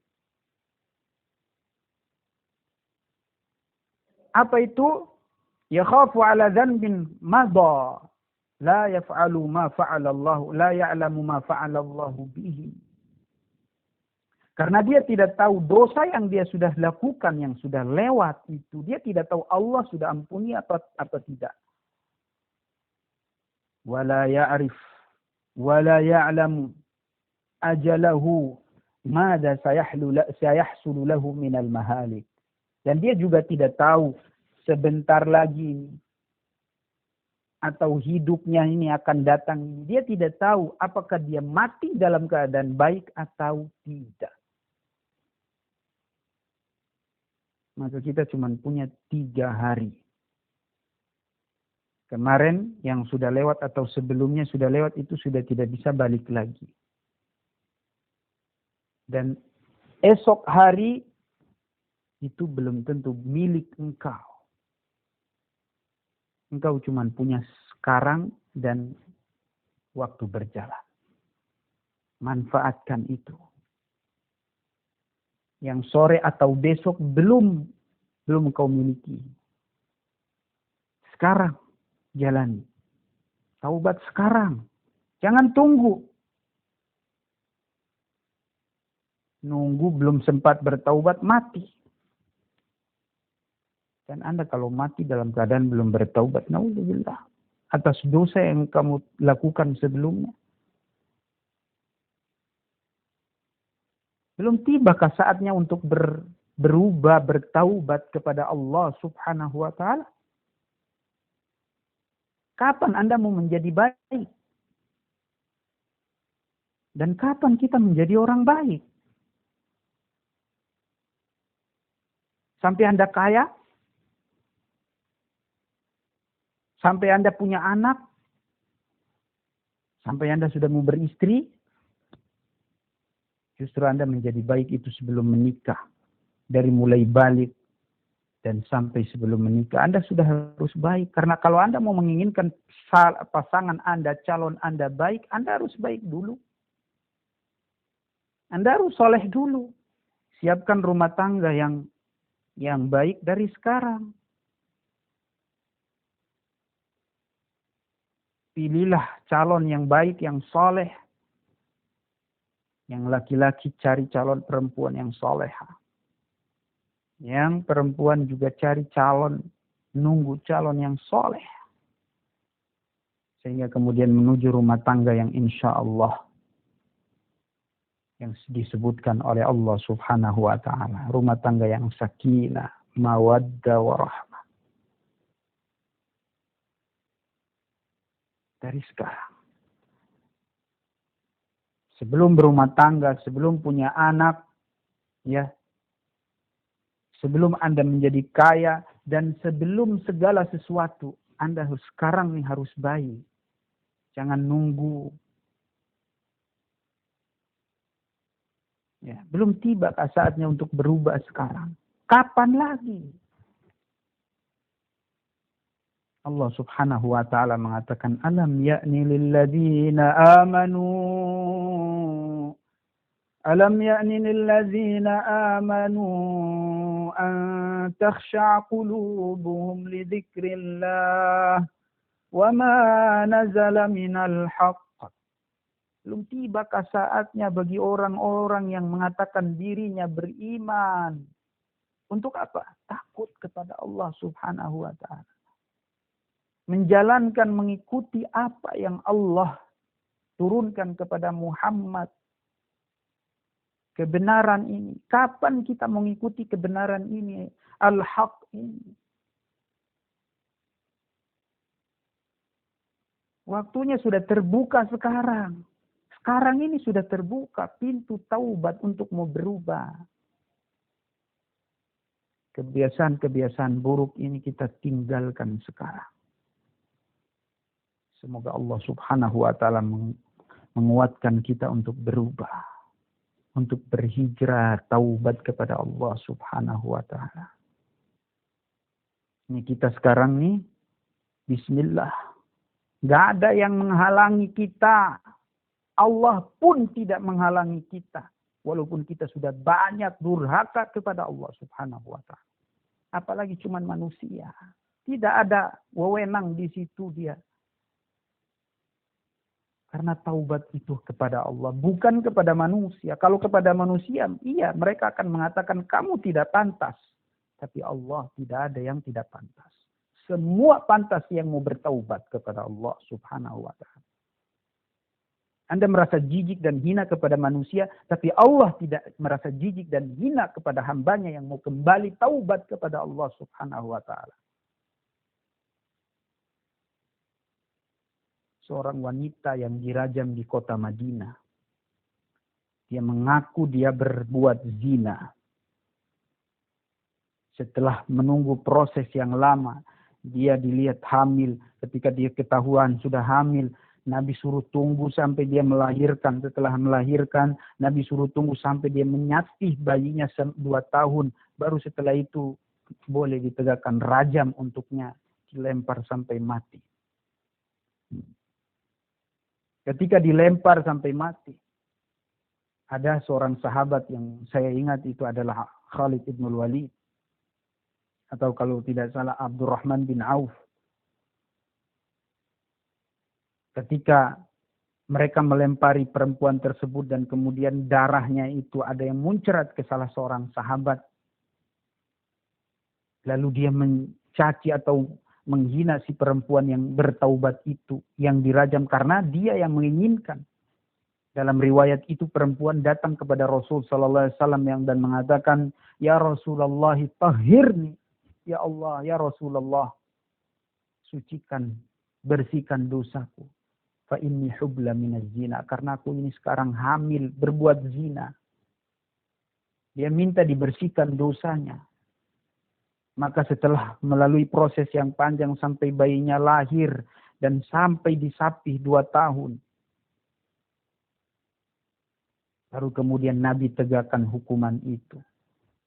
Apa itu? Yakhafu ala dhanbin madha. La yaf'alu ma fa'ala Allah, la ya'lamu ma fa'ala Allah bihi. Karena dia tidak tahu dosa yang dia sudah lakukan, yang sudah lewat itu. Dia tidak tahu Allah sudah ampuni apa tidak. Wala ya'rif, wala ya'lamu ajalahu, mada sayahsulu lahu minal mahalik. Dan dia juga tidak tahu sebentar lagi atau hidupnya ini akan datang. Dia tidak tahu apakah dia mati dalam keadaan baik atau tidak. Maka kita cuma punya 3 hari. Kemarin yang sudah lewat atau sebelumnya sudah lewat itu sudah tidak bisa balik lagi. Dan esok hari itu belum tentu milik engkau. Engkau cuma punya sekarang dan waktu berjalan. Manfaatkan itu. Yang sore atau besok belum engkau miliki. Sekarang jalani. Taubat sekarang. Jangan tunggu. Nunggu belum sempat bertaubat, mati. Dan Anda kalau mati dalam keadaan belum bertaubat, naudzubillah, atas dosa yang kamu lakukan sebelumnya. Belum tibakah saatnya untuk berubah, bertaubat kepada Allah Subhanahu wa ta'ala? Kapan Anda mau menjadi baik? Dan kapan kita menjadi orang baik? Sampai Anda kaya? Sampai Anda punya anak? Sampai Anda sudah mau beristri? Justru Anda menjadi baik itu sebelum menikah. Dari mulai balik dan sampai sebelum menikah, Anda sudah harus baik. Karena kalau Anda mau menginginkan pasangan Anda, calon Anda baik, Anda harus baik dulu. Anda harus soleh dulu. Siapkan rumah tangga yang baik dari sekarang. Pilihlah calon yang baik, yang soleh. Yang laki-laki cari calon perempuan yang soleha. Yang perempuan juga cari nunggu calon yang soleh. Sehingga kemudian menuju rumah tangga yang insya Allah. Yang disebutkan oleh Allah Subhanahu wa ta'ala. Rumah tangga yang sakinah, mawaddah, warahmah. Dari sekarang. Sebelum berumah tangga, sebelum punya anak, ya. Sebelum Anda menjadi kaya dan sebelum segala sesuatu, Anda sekarang nih harus baik. Jangan nunggu. Ya, belum tiba saatnya untuk berubah sekarang. Kapan lagi? Allah Subhanahu wa ta'ala mengatakan, Alam ya'ni lilladzina amanu ألم يأن للذين آمنوا أن تخشع قلوبهم لذكر الله وما نزل من الحق. Belum tibakah saatnya bagi orang-orang yang mengatakan dirinya beriman. Untuk apa? Takut kepada Allah Subhanahu wa ta'ala. Menjalankan, mengikuti apa yang Allah turunkan kepada Muhammad. Kebenaran ini. Kapan kita mengikuti kebenaran ini? Al-haq ini. Waktunya sudah terbuka sekarang. Sekarang ini sudah terbuka pintu taubat untuk mau berubah. Kebiasaan-kebiasaan buruk ini kita tinggalkan sekarang. Semoga Allah Subhanahu wa ta'ala menguatkan kita untuk berubah. Untuk berhijrah, taubat kepada Allah Subhanahu wa ta'ala. Ini kita sekarang nih, bismillah. Gak ada yang menghalangi kita. Allah pun tidak menghalangi kita. Walaupun kita sudah banyak durhaka kepada Allah Subhanahu wa ta'ala. Apalagi cuma manusia. Tidak ada wewenang di situ dia. Karena taubat itu kepada Allah, bukan kepada manusia. Kalau kepada manusia, iya mereka akan mengatakan kamu tidak pantas. Tapi Allah tidak ada yang tidak pantas. Semua pantas yang mau bertaubat kepada Allah Subhanahu wa ta'ala. Anda merasa jijik dan hina kepada manusia, tapi Allah tidak merasa jijik dan hina kepada hambanya yang mau kembali taubat kepada Allah Subhanahu wa ta'ala. Seorang wanita yang dirajam di kota Madinah. Dia mengaku dia berbuat zina. Setelah menunggu proses yang lama, Dia dilihat hamil. Ketika dia ketahuan sudah hamil, Nabi suruh tunggu sampai dia melahirkan. Setelah melahirkan, Nabi suruh tunggu sampai dia menyatih bayinya 2 tahun. Baru setelah itu boleh ditegakkan rajam untuknya. Dilempar sampai mati. Ketika dilempar sampai mati, ada seorang sahabat yang saya ingat itu adalah Khalid ibn Walid. Atau kalau tidak salah Abdurrahman bin Auf. Ketika mereka melempari perempuan tersebut dan kemudian darahnya itu ada yang muncrat ke salah seorang sahabat. Lalu dia mencaci atau menghina si perempuan yang bertaubat itu, yang dirajam karena dia yang menginginkan. Dalam riwayat itu perempuan datang kepada Rasul sallallahu alaihi wasallam dan mengatakan, "Ya Rasulullah, tahhirni." Ya Allah, ya Rasulullah, sucikan, bersihkan dosaku. Fa inni hubla minaz zina, karena aku ini sekarang hamil berbuat zina. Dia minta dibersihkan dosanya. Maka setelah melalui proses yang panjang sampai bayinya lahir dan sampai disapih 2 tahun. Baru kemudian Nabi tegakkan hukuman itu.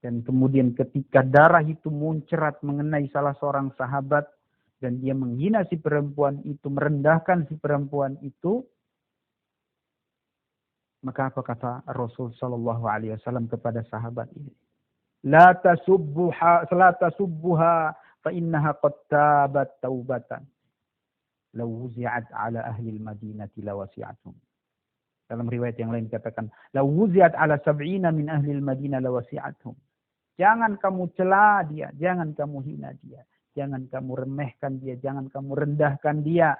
Dan kemudian ketika darah itu muncrat mengenai salah seorang sahabat. Dan dia menghina si perempuan itu, merendahkan si perempuan itu. Maka apa kata Rasul sallallahu alaihi wasallam kepada sahabat ini? La tasubbuha fa innaha qad tabat taubatan. Law wuzi'at ala ahli al-Madinati lawasi'atum. Dalam riwayat yang lain katakan, law wuzi'at ala 70 min ahli al-Madinah lawasi'atum. Jangan kamu cela dia, jangan kamu hina dia, jangan kamu remehkan dia, jangan kamu rendahkan dia.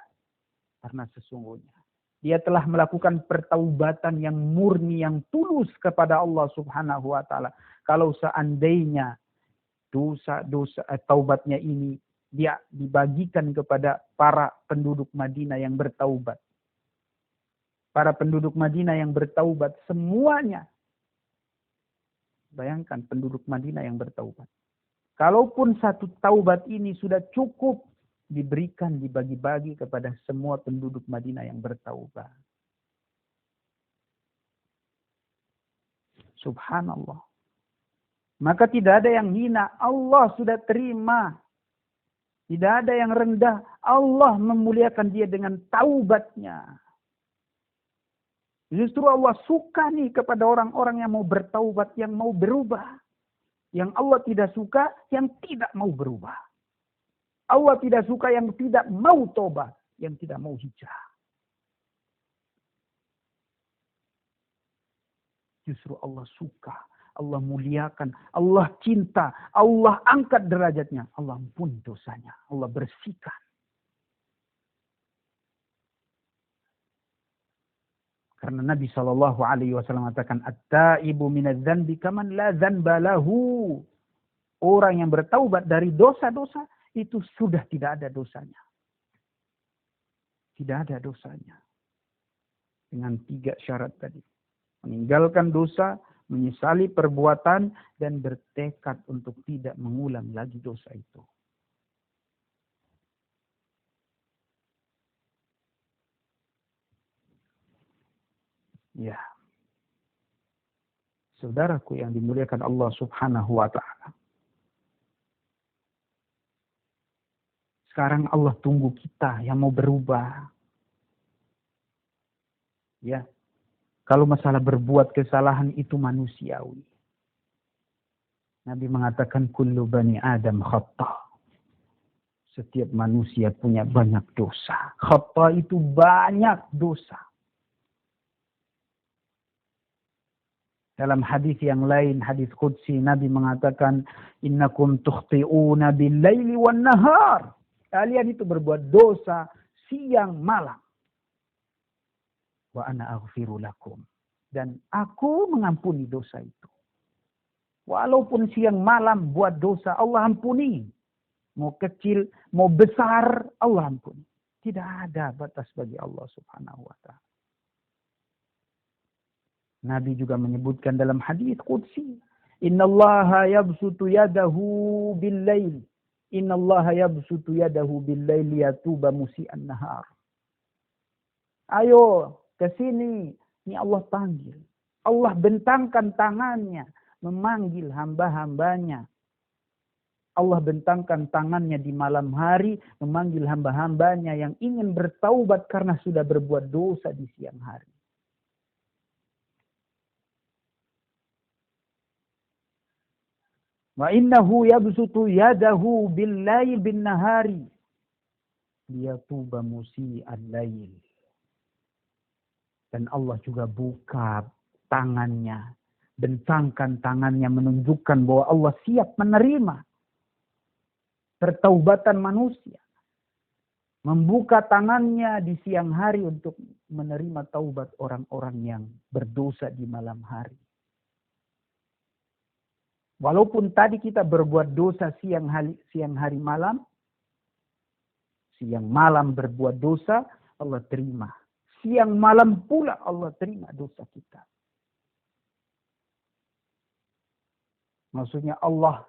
Karena sesungguhnya dia telah melakukan pertaubatan yang murni, yang tulus kepada Allah Subhanahu wa taala. Kalau seandainya dosa-dosa taubatnya ini dia dibagikan kepada para penduduk Madinah yang bertaubat. Para penduduk Madinah yang bertaubat semuanya. Bayangkan penduduk Madinah yang bertaubat. Kalaupun satu taubat ini sudah cukup diberikan, dibagi-bagi kepada semua penduduk Madinah yang bertaubat. Subhanallah. Maka tidak ada yang hina. Allah sudah terima. Tidak ada yang rendah. Allah memuliakan dia dengan taubatnya. Justru Allah suka nih kepada orang-orang yang mau bertaubat, yang mau berubah. Yang Allah tidak suka, yang tidak mau berubah. Allah tidak suka yang tidak mau tobat, yang tidak mau hijrah. Justru Allah suka, Allah muliakan, Allah cinta, Allah angkat derajatnya, Allah ampuni dosanya, Allah bersihkan. Karena Nabi Shallallahu Alaihi Wasallam mengatakan, "At-taibu minadz-dzanbi kaman la dzanba lahu." Orang yang bertaubat dari dosa-dosa itu sudah tidak ada dosanya. Tidak ada dosanya. Dengan 3 syarat tadi. Meninggalkan dosa, menyesali perbuatan, dan bertekad untuk tidak mengulang lagi dosa itu. Ya. Saudaraku yang dimuliakan Allah Subhanahu wa taala. Sekarang Allah tunggu kita yang mau berubah. Ya. Kalau masalah berbuat kesalahan itu manusiawi. Nabi mengatakan kullu bani Adam khata'. Setiap manusia punya banyak dosa. Khata' itu banyak dosa. Dalam hadis yang lain, hadis qudsi, Nabi mengatakan, innakum tukhti'una bil-laili wan-nahar. Kalian itu berbuat dosa siang malam. Wa ana aghfiru lakum. Dan aku mengampuni dosa itu. Walaupun siang malam buat dosa, Allah ampuni. Mau kecil, mau besar, Allah ampuni. Tidak ada batas bagi Allah Subhanahu wa ta'ala. Nabi juga menyebutkan dalam hadis qudsi, innallaha yabsutu yadahu bil-lail Innallaha yabsutu yadahu bil-laili yatuba musii'an nahar. Ayo ke sini. Ini Allah panggil. Allah bentangkan tangannya memanggil hamba-hambanya. Allah bentangkan tangannya di malam hari memanggil hamba-hambanya yang ingin bertaubat karena sudah berbuat dosa di siang hari. Wa innahu yabsutu yadahu bil-lail bin-nahari liyatuba musii'al lail. Dan Allah juga buka tangannya, bentangkan tangannya menunjukkan bahwa Allah siap menerima pertaubatan manusia. Membuka tangannya di siang hari untuk menerima taubat orang-orang yang berdosa di malam hari. Walaupun tadi kita berbuat dosa siang hari malam, siang malam berbuat dosa, Allah terima. Siang malam pula Allah terima dosa kita. Maksudnya Allah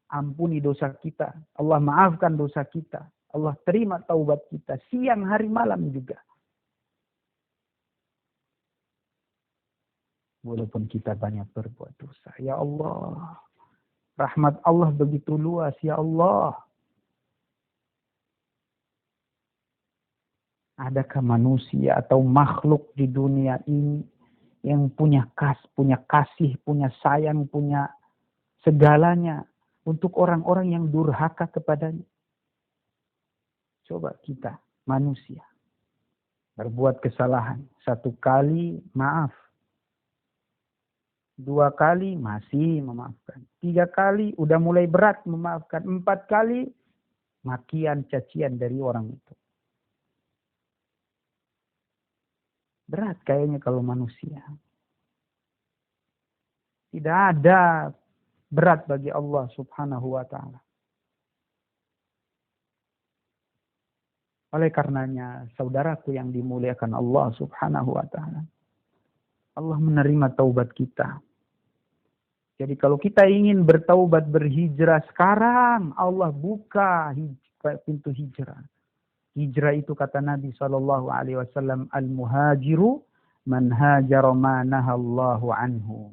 ampuni dosa kita. Allah maafkan dosa kita. Allah terima taubat kita. Siang hari malam juga. Walaupun kita banyak berbuat dosa. Ya Allah. Rahmat Allah begitu luas. Ya Allah. Adakah manusia atau makhluk di dunia ini yang punya kasih, punya sayang, punya segalanya untuk orang-orang yang durhaka kepadanya? Coba kita, manusia, berbuat kesalahan. 1 kali, maaf. 2 kali, masih memaafkan. 3 kali, udah mulai berat memaafkan. 4 kali, makian, cacian dari orang itu. Berat kayaknya kalau manusia. Tidak ada berat bagi Allah subhanahu wa ta'ala. Oleh karenanya, saudaraku yang dimuliakan Allah subhanahu wa ta'ala. Allah menerima taubat kita. Jadi kalau kita ingin bertaubat berhijrah sekarang, Allah buka pintu hijrah. Hijrah itu kata Nabi SAW, al-muhajiru man hajara ma nahallahu anhu.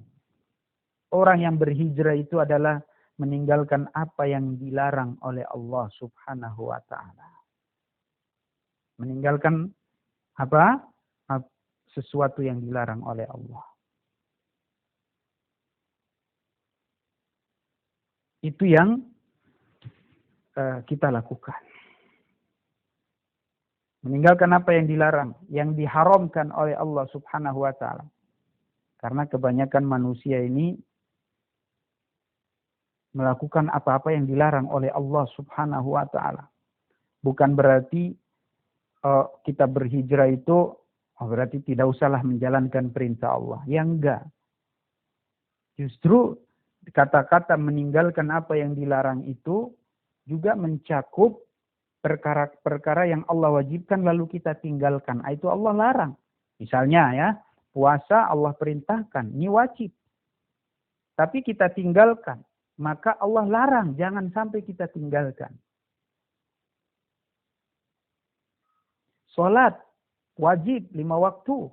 Orang yang berhijrah itu adalah meninggalkan apa yang dilarang oleh Allah subhanahu wa ta'ala. Meninggalkan apa? Sesuatu yang dilarang oleh Allah. Itu yang kita lakukan. Meninggalkan apa yang dilarang, yang diharamkan oleh Allah subhanahu wa ta'ala. Karena kebanyakan manusia ini melakukan apa-apa yang dilarang oleh Allah subhanahu wa ta'ala. Bukan berarti kita berhijrah itu berarti tidak usahlah menjalankan perintah Allah. Ya enggak. Justru kata-kata meninggalkan apa yang dilarang itu juga mencakup perkara-perkara yang Allah wajibkan lalu kita tinggalkan. Itu Allah larang. Misalnya ya, puasa Allah perintahkan, ini wajib. Tapi kita tinggalkan, maka Allah larang, jangan sampai kita tinggalkan. Salat wajib 5 waktu,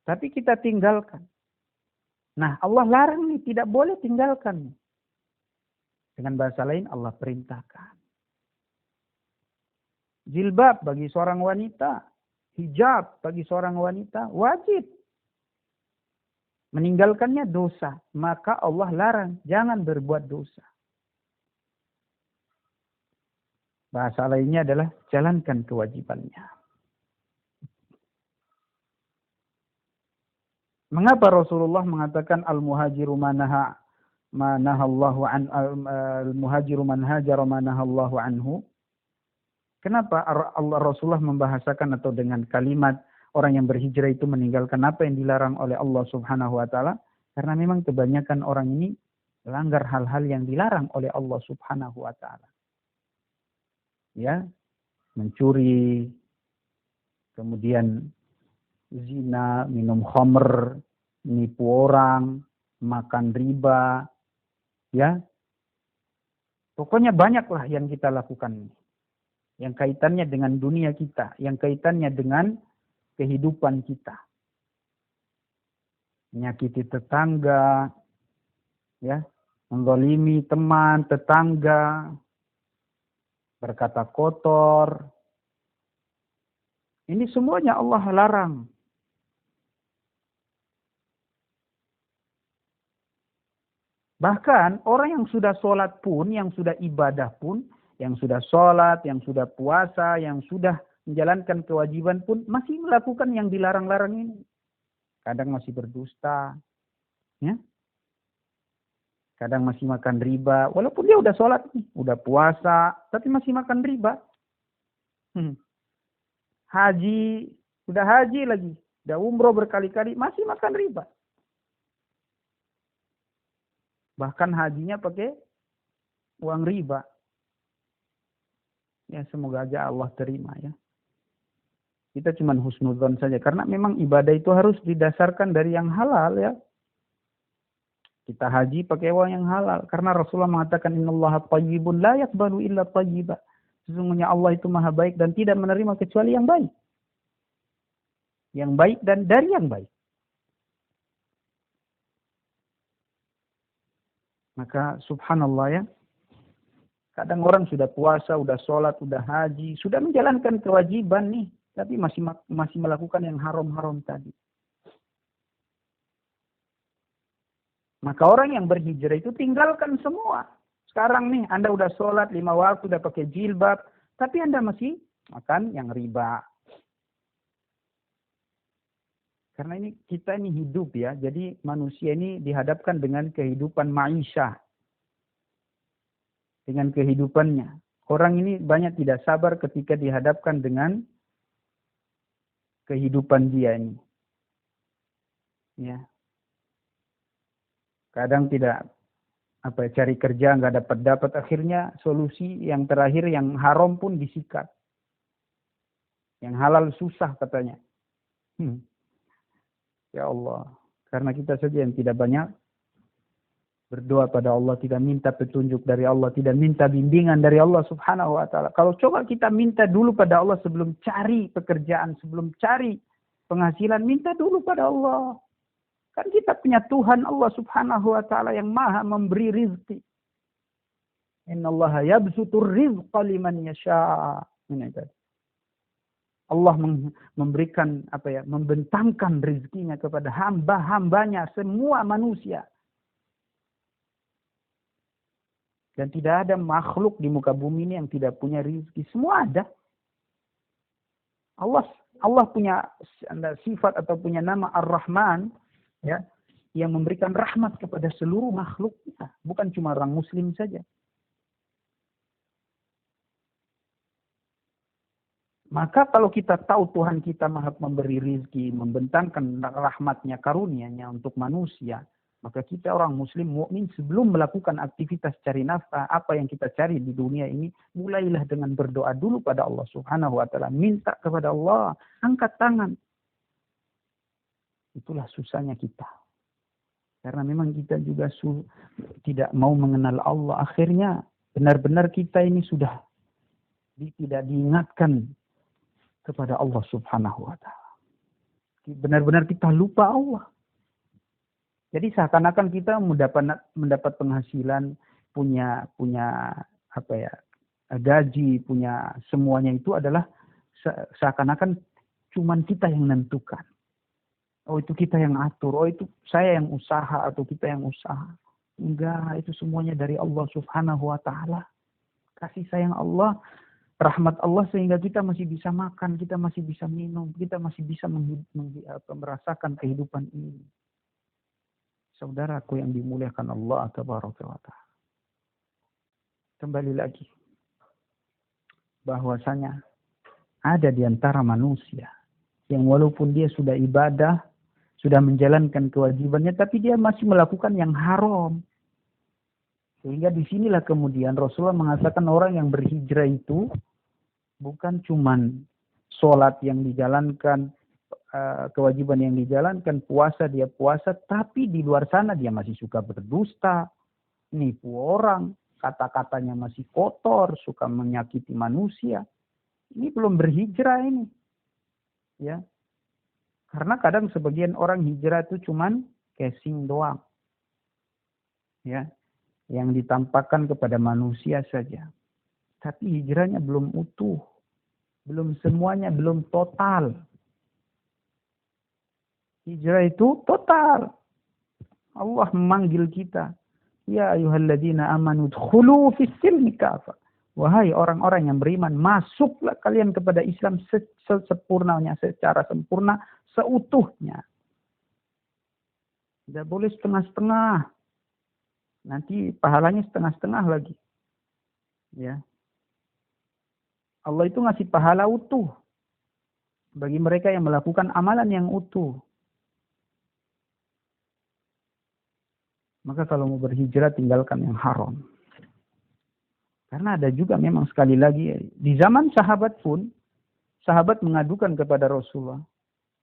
tapi kita tinggalkan. Nah, Allah larang nih, tidak boleh tinggalkan. Dengan bahasa lain, Allah perintahkan. Jilbab bagi seorang wanita, hijab bagi seorang wanita, wajib. Meninggalkannya dosa, maka Allah larang, jangan berbuat dosa. Bahasa lainnya adalah jalankan kewajibannya. Mengapa Rasulullah mengatakan al-muhajiru manahallahu an al-muhajiru man hajara manahallahu anhu? Kenapa Allah Rasulullah membahasakan atau dengan kalimat orang yang berhijrah itu meninggalkan apa yang dilarang oleh Allah Subhanahu wa taala? Karena memang kebanyakan orang ini melanggar hal-hal yang dilarang oleh Allah Subhanahu wa taala. Ya, mencuri, kemudian zina, minum khamr, nipu orang, makan riba, ya. Pokoknya banyaklah yang kita lakukan. Yang kaitannya dengan dunia kita. Yang kaitannya dengan kehidupan kita. Menyakiti tetangga. Ya, menzalimi teman, tetangga. Berkata kotor. Ini semuanya Allah larang. Bahkan orang yang sudah sholat pun, yang sudah ibadah pun, yang sudah sholat, yang sudah puasa, yang sudah menjalankan kewajiban pun masih melakukan yang dilarang-larang ini. Kadang masih berdusta, ya. Kadang masih makan riba, walaupun dia udah sholat, udah puasa, tapi masih makan riba. Haji, udah haji lagi, udah umroh berkali-kali, masih makan riba. Bahkan hajinya pakai uang riba. Ya semoga aja Allah terima ya. Kita cuma husnudzon saja. Karena memang ibadah itu harus didasarkan dari yang halal ya. Kita haji pakai uang yang halal. Karena Rasulullah mengatakan innallaha thayyibun la yaqbalu illa thayyiba. Sesungguhnya Allah itu maha baik dan tidak menerima kecuali yang baik. Yang baik dan dari yang baik. Maka subhanallah ya, kadang orang sudah puasa, sudah sholat, sudah haji, sudah menjalankan kewajiban nih, tapi masih melakukan yang haram-haram tadi. Maka orang yang berhijrah itu tinggalkan semua. Sekarang nih, Anda udah sholat 5 waktu, udah pakai jilbab, tapi Anda masih makan yang riba. Karena ini kita ini hidup ya, jadi manusia ini dihadapkan dengan kehidupan ma'isyah. Dengan kehidupannya. Orang ini banyak tidak sabar ketika dihadapkan dengan kehidupan dia ini. Ya. Kadang tidak cari kerja nggak dapat, akhirnya solusi yang terakhir yang haram pun disikat. Yang halal susah katanya. Ya Allah, karena kita saja yang tidak banyak berdoa pada Allah, tidak minta petunjuk dari Allah, tidak minta bimbingan dari Allah subhanahu wa ta'ala. Kalau coba kita minta dulu pada Allah sebelum cari pekerjaan, sebelum cari penghasilan, minta dulu pada Allah. Kan kita punya Tuhan Allah subhanahu wa ta'ala yang maha memberi rizki. Innallaha yabsutur rizqa liman yasha'. Allah memberikan membentangkan rezekinya kepada hamba-hambanya, semua manusia. Dan tidak ada makhluk di muka bumi ini yang tidak punya rezeki. Semua ada. Allah punya sifat atau punya nama Ar-Rahman, ya, yang memberikan rahmat kepada seluruh makhluknya, bukan cuma orang Muslim saja. Maka kalau kita tahu Tuhan kita maha memberi rizki, membentangkan rahmatnya, karunia-Nya untuk manusia, maka kita orang Muslim mukmin sebelum melakukan aktivitas cari nafkah, apa yang kita cari di dunia ini, mulailah dengan berdoa dulu pada Allah Subhanahu wa ta'ala. Minta kepada Allah, angkat tangan. Itulah susahnya kita. Karena memang kita juga tidak mau mengenal Allah. Akhirnya benar-benar kita ini sudah tidak diingatkan kepada Allah Subhanahu wa ta'ala. Benar-benar kita lupa Allah. Jadi seakan-akan kita mendapat penghasilan, punya gaji, punya semuanya itu adalah seakan-akan cuman kita yang menentukan. Oh itu kita yang atur, oh itu saya yang usaha atau kita yang usaha. Enggak, itu semuanya dari Allah Subhanahu wa ta'ala. Kasih sayang Allah, rahmat Allah sehingga kita masih bisa makan, kita masih bisa minum, kita masih bisa merasakan kehidupan ini. Saudaraku yang dimuliakan Allah Tabaraka wa Ta'ala. Kembali lagi. Bahwasanya ada di antara manusia yang walaupun dia sudah ibadah, sudah menjalankan kewajibannya, tapi dia masih melakukan yang haram. Sehingga disinilah kemudian Rasulullah mengatakan orang yang berhijrah itu bukan cuman sholat yang dijalankan, kewajiban yang dijalankan, puasa dia puasa, tapi di luar sana dia masih suka berdusta, nipu orang, kata-katanya masih kotor, suka menyakiti manusia. Ini belum berhijrah ini. Ya. Karena kadang sebagian orang hijrah itu cuman casing doang. Ya. Yang ditampakkan kepada manusia saja. Tapi hijrahnya belum utuh. Belum semuanya, belum total. Hijrah itu total. Allah memanggil kita. Ya ayyuhalladzina amanu dkhulu fis silmi kafa. Wahai orang-orang yang beriman, masuklah kalian kepada Islam sesempurnanya, secara sempurna, seutuhnya. Tidak boleh setengah-setengah. Nanti pahalanya setengah-setengah lagi. Ya. Allah itu ngasih pahala utuh bagi mereka yang melakukan amalan yang utuh. Maka kalau mau berhijrah, tinggalkan yang haram. Karena ada juga memang sekali lagi, di zaman sahabat pun, sahabat mengadukan kepada Rasulullah.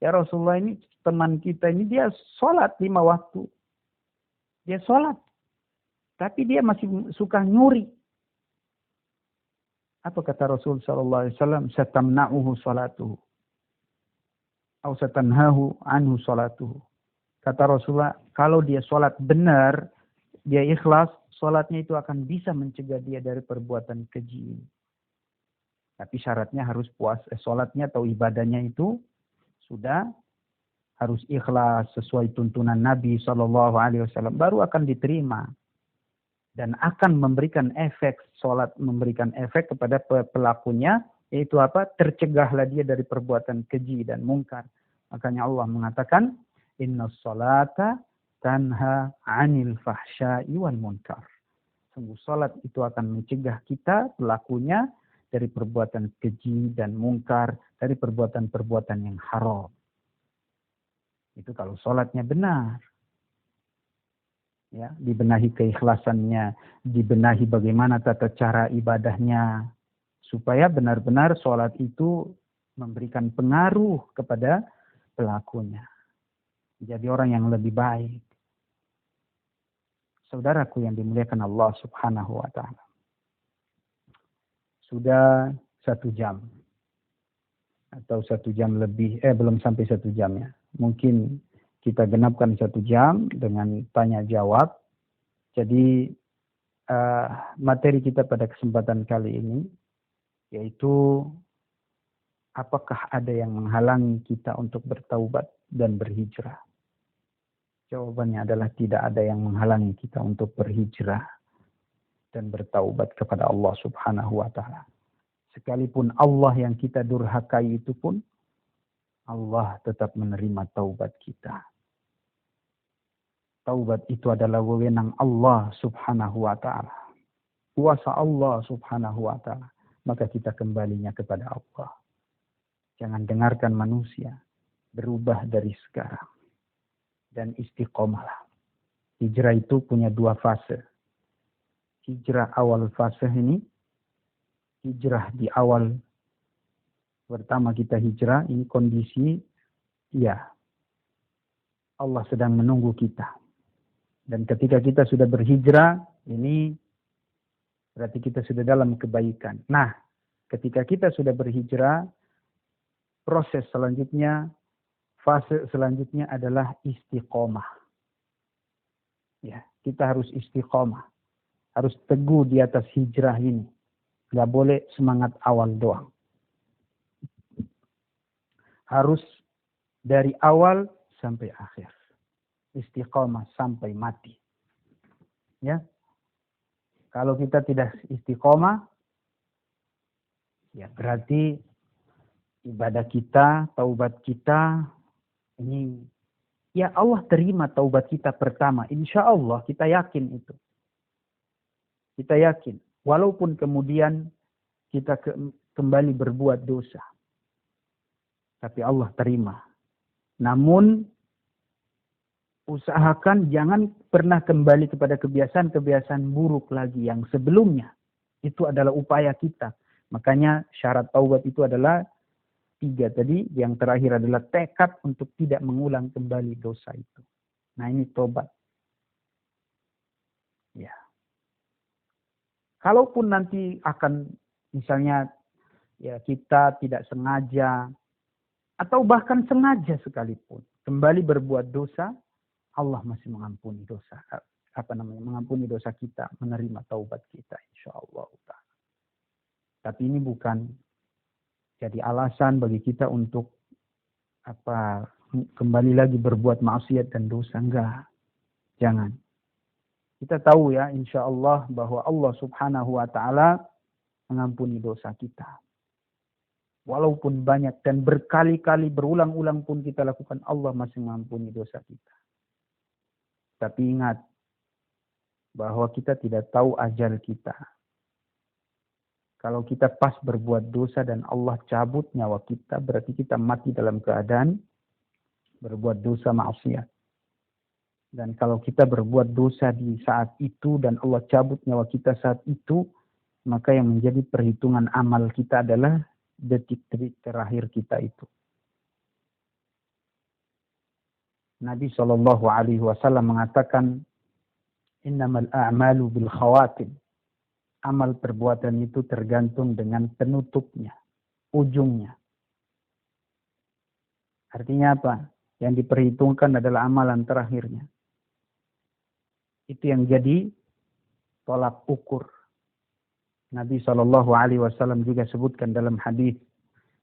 Ya Rasulullah, ini teman kita ini dia sholat 5 waktu. Dia sholat. Tapi dia masih suka nyuri. Apa kata Rasul sallallahu alaihi wasallam? Satamna'uhu salatuhu. Atau satanhahu anhu salatuhu. Kata Rasulullah, kalau dia sholat benar, dia ikhlas, sholatnya itu akan bisa mencegah dia dari perbuatan keji. Tapi syaratnya harus sholatnya atau ibadahnya itu sudah harus ikhlas sesuai tuntunan Nabi SAW. Baru akan diterima. Dan akan memberikan efek, sholat memberikan efek kepada pelakunya, yaitu apa? Tercegahlah dia dari perbuatan keji dan mungkar. Makanya Allah mengatakan, Inna sholata tanha anil fahsya'i wal munkar. Sungguh salat itu akan mencegah kita, pelakunya, dari perbuatan keji dan mungkar, dari perbuatan-perbuatan yang haram. Itu kalau salatnya benar. Ya, dibenahi keikhlasannya, dibenahi bagaimana tata cara ibadahnya, supaya benar-benar salat itu memberikan pengaruh kepada pelakunya. Jadi orang yang lebih baik. Saudaraku yang dimuliakan Allah Subhanahu wa ta'ala. Sudah 1 jam. Atau 1 jam lebih, belum sampai 1 jam ya. Mungkin kita genapkan 1 jam dengan tanya jawab. Jadi materi kita pada kesempatan kali ini, yaitu apakah ada yang menghalangi kita untuk bertaubat dan berhijrah? Jawabannya adalah tidak ada yang menghalangi kita untuk berhijrah dan bertaubat kepada Allah Subhanahu wa ta'ala. Sekalipun Allah yang kita durhakai itu pun, Allah tetap menerima taubat kita. Taubat itu adalah wewenang Allah Subhanahu wa ta'ala. Kuasa Allah Subhanahu wa ta'ala. Maka kita kembalinya kepada Allah. Jangan dengarkan manusia. Berubah dari sekarang. Dan istiqomahlah. Hijrah itu punya 2 fase. Hijrah awal fase ini. Hijrah di awal. Pertama kita hijrah. Ini kondisi. Ya. Allah sedang menunggu kita. Dan ketika kita sudah berhijrah. Ini berarti kita sudah dalam kebaikan. Nah. Ketika kita sudah berhijrah. Proses selanjutnya. Fase selanjutnya adalah istiqomah. Ya, kita harus istiqomah. Harus teguh di atas hijrah ini. Gak boleh semangat awal doang. Harus dari awal sampai akhir. Istiqomah sampai mati. Ya. Kalau kita tidak istiqomah, ya berarti ibadah kita, taubat kita, ini, ya Allah terima taubat kita pertama. Insya Allah kita yakin itu. Kita yakin. Walaupun kemudian kita kembali berbuat dosa. Tapi Allah terima. Namun, usahakan jangan pernah kembali kepada kebiasaan-kebiasaan buruk lagi yang sebelumnya. Itu adalah upaya kita. Makanya syarat taubat itu adalah 3 tadi, yang terakhir adalah tekad untuk tidak mengulang kembali dosa itu. Nah ini tobat. Ya. Kalaupun nanti akan misalnya ya kita tidak sengaja atau bahkan sengaja sekalipun kembali berbuat dosa, Allah masih mengampuni dosa. Mengampuni dosa kita, menerima taubat kita insyaallah taala. Tapi ini bukan jadi alasan bagi kita untuk kembali lagi berbuat maksiat dan dosa, enggak. Jangan. Kita tahu ya insyaallah bahwa Allah Subhanahu wa taala mengampuni dosa kita. Walaupun banyak dan berkali-kali berulang-ulang pun kita lakukan, Allah masih mengampuni dosa kita. Tapi ingat bahwa kita tidak tahu ajal kita. Kalau kita pas berbuat dosa dan Allah cabut nyawa kita, berarti kita mati dalam keadaan berbuat dosa maksiat. Dan kalau kita berbuat dosa di saat itu dan Allah cabut nyawa kita saat itu, maka yang menjadi perhitungan amal kita adalah detik-detik terakhir kita itu. Nabi SAW mengatakan, innamal a'malu bil khawatim. Amal perbuatan itu tergantung dengan penutupnya, ujungnya. Artinya apa? Yang diperhitungkan adalah amalan terakhirnya. Itu yang jadi tolak ukur. Nabi SAW juga sebutkan dalam hadis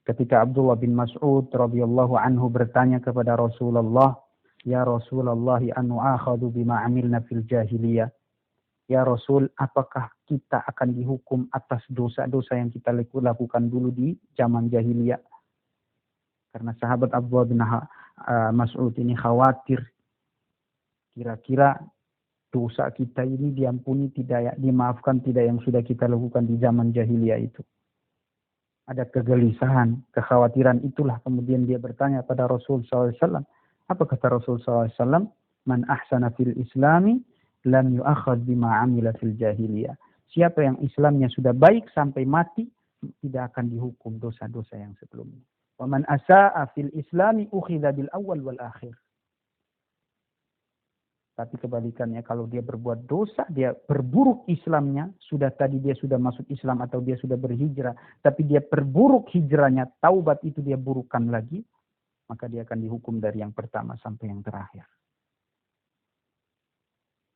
ketika Abdullah bin Mas'ud radhiyallahu anhu bertanya kepada Rasulullah, ya Rasulullah, anu akhadu bima amilna fil jahiliyah. Ya Rasul, apakah kita akan dihukum atas dosa-dosa yang kita lakukan dulu di zaman jahiliyah? Karena sahabat Abdullah bin Mas'ud ini khawatir kira-kira dosa kita ini diampuni tidak, dimaafkan tidak yang sudah kita lakukan di zaman jahiliyah itu. Ada kegelisahan, kekhawatiran, itulah kemudian dia bertanya pada Rasul SAW. Apa kata Rasul SAW? Man ahsana fil islami lam yu'akhad bima amila fil jahiliyah. Siapa yang Islamnya sudah baik sampai mati, tidak akan dihukum dosa-dosa yang sebelumnya. Wa man asa'a fil islami ukhidha bil awal wal akhir. Tapi kebalikannya, kalau dia berbuat dosa, dia perburuk Islamnya, tadi dia sudah masuk Islam atau dia sudah berhijrah, tapi dia perburuk hijrahnya, taubat itu dia burukkan lagi, maka dia akan dihukum dari yang pertama sampai yang terakhir.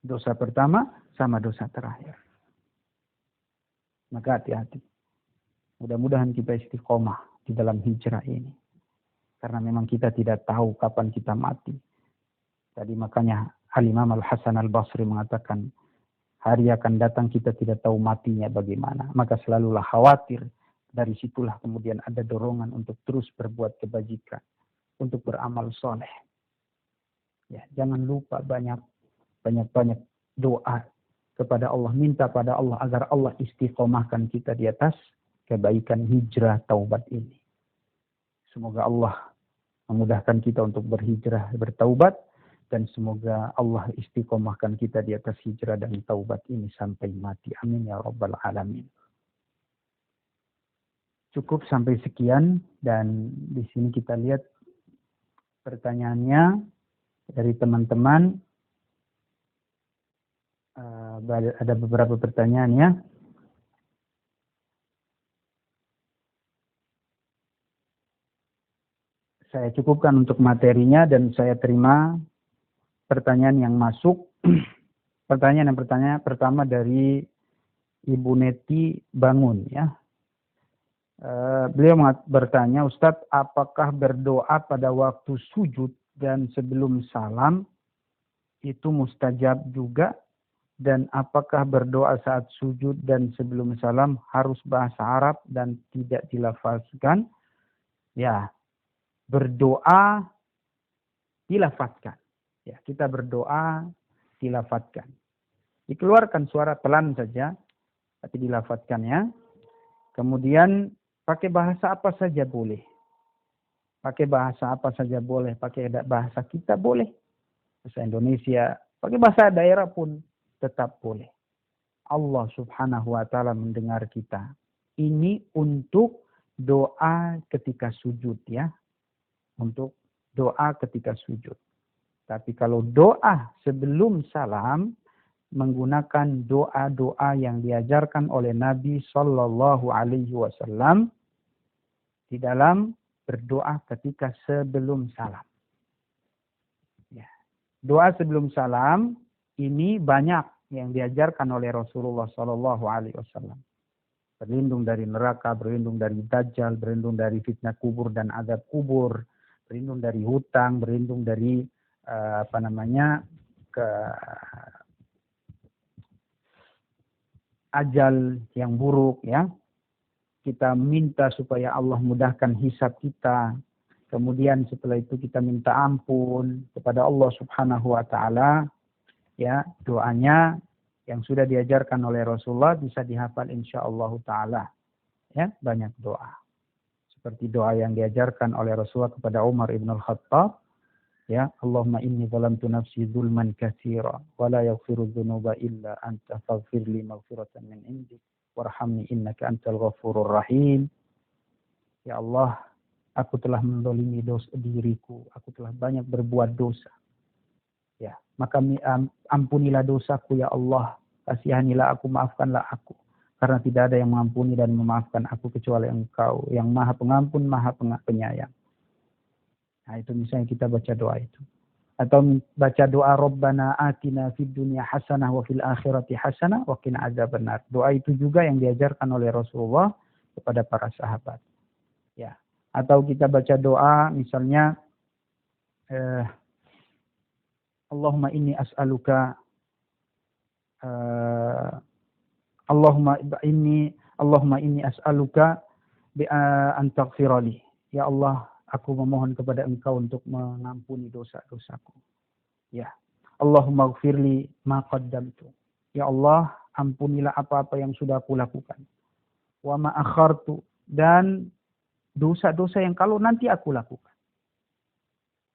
Dosa pertama sama dosa terakhir. Maka hati-hati. Mudah-mudahan kita istiqomah di dalam hijrah ini. Karena memang kita tidak tahu kapan kita mati. Tadi makanya Al-Imam Al-Hasan Al-Basri mengatakan, hari akan datang kita tidak tahu matinya bagaimana. Maka selalulah khawatir. Dari situlah kemudian ada dorongan untuk terus berbuat kebajikan. Untuk beramal soleh. Ya, jangan lupa banyak doa kepada Allah. Minta pada Allah agar Allah istiqomahkan kita di atas kebaikan hijrah taubat ini. Semoga Allah memudahkan kita untuk berhijrah, bertaubat. Dan semoga Allah istiqomahkan kita di atas hijrah dan taubat ini sampai mati. Amin ya rabbal alamin. Cukup sampai sekian. Dan di sini kita lihat pertanyaannya dari teman-teman. Ada beberapa pertanyaan ya. Saya cukupkan untuk materinya dan saya terima pertanyaan yang masuk. Pertanyaan pertama dari Ibu Neti Bangun ya. Beliau bertanya, Ustadz, apakah berdoa pada waktu sujud dan sebelum salam itu mustajab juga? Dan apakah berdoa saat sujud dan sebelum salam harus bahasa Arab dan tidak dilafazkan? Ya, berdoa dilafazkan. Ya, kita berdoa dilafazkan. Dikeluarkan suara pelan saja, tapi dilafazkan ya. Kemudian pakai bahasa apa saja boleh. Pakai bahasa apa saja boleh. Pakai bahasa kita boleh. Bahasa Indonesia. Pakai bahasa daerah pun tetap boleh. Allah Subhanahu wa ta'ala mendengar kita. Ini untuk doa ketika sujud ya. Untuk doa ketika sujud. Tapi kalau doa sebelum salam, menggunakan doa-doa yang diajarkan oleh Nabi Shallallahu Alaihi Wasallam di dalam berdoa ketika sebelum salam. Ya. Doa sebelum salam ini banyak yang diajarkan oleh Rasulullah Shallallahu Alaihi Wasallam. Berlindung dari neraka, berlindung dari dajjal, berlindung dari fitnah kubur dan azab kubur, berlindung dari hutang, berlindung dari ajal yang buruk, ya. Kita minta supaya Allah mudahkan hisab kita. Kemudian setelah itu kita minta ampun kepada Allah Subhanahu wa taala. Ya, doanya yang sudah diajarkan oleh Rasulullah bisa dihafal insyaallah taala. Ya, banyak doa. Seperti doa yang diajarkan oleh Rasulullah kepada Umar ibn al-Khattab. Ya, Allahumma inni zalamtu nafsi zulman katsira wa la yaghfiru dzunuba illa anta faghfir li maghfiratan min indik warhamni innaka antal ghafurur rahim. Ya Allah, aku telah menzalimi diriku, aku telah banyak berbuat dosa. Ya, maka ampunilah dosaku ya Allah, kasihanilah aku, maafkanlah aku. Karena tidak ada yang mengampuni dan memaafkan aku kecuali Engkau, yang Maha Pengampun, Maha Penyayang. Nah, itu misalnya kita baca doa itu. Atau baca doa Rabbana atina fid dunya hasanah wa fil akhirati hasanah wa qina adzabannar. Doa itu juga yang diajarkan oleh Rasulullah kepada para sahabat. Ya. Atau kita baca doa misalnya Allahumma inni as'aluka Allahumma inni as'aluka bi an taghfirali. Ya Allah, aku memohon kepada Engkau untuk mengampuni dosa-dosaku. Ya. Allahumma ighfirli ma qaddamtu. Ya Allah, ampunilah apa-apa yang sudah aku lakukan. Wa ma akhartu, dan dosa-dosa yang kalau nanti aku lakukan.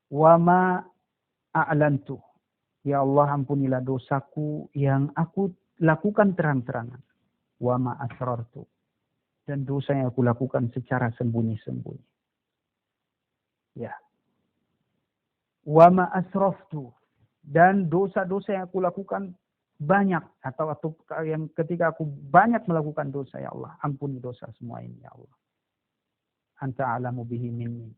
Wa ma a'lantu. Ya Allah, ampunilah dosaku yang aku lakukan terang-terangan. Wa ma asrartu. Dan dosa yang aku lakukan secara sembunyi-sembunyi. Ya. Wa ma asraftu. Dan dosa-dosa yang aku lakukan banyak. Atau yang ketika aku banyak melakukan dosa, ya Allah, ampuni dosa semua ini, ya Allah. Anta a'lamu bihi minni.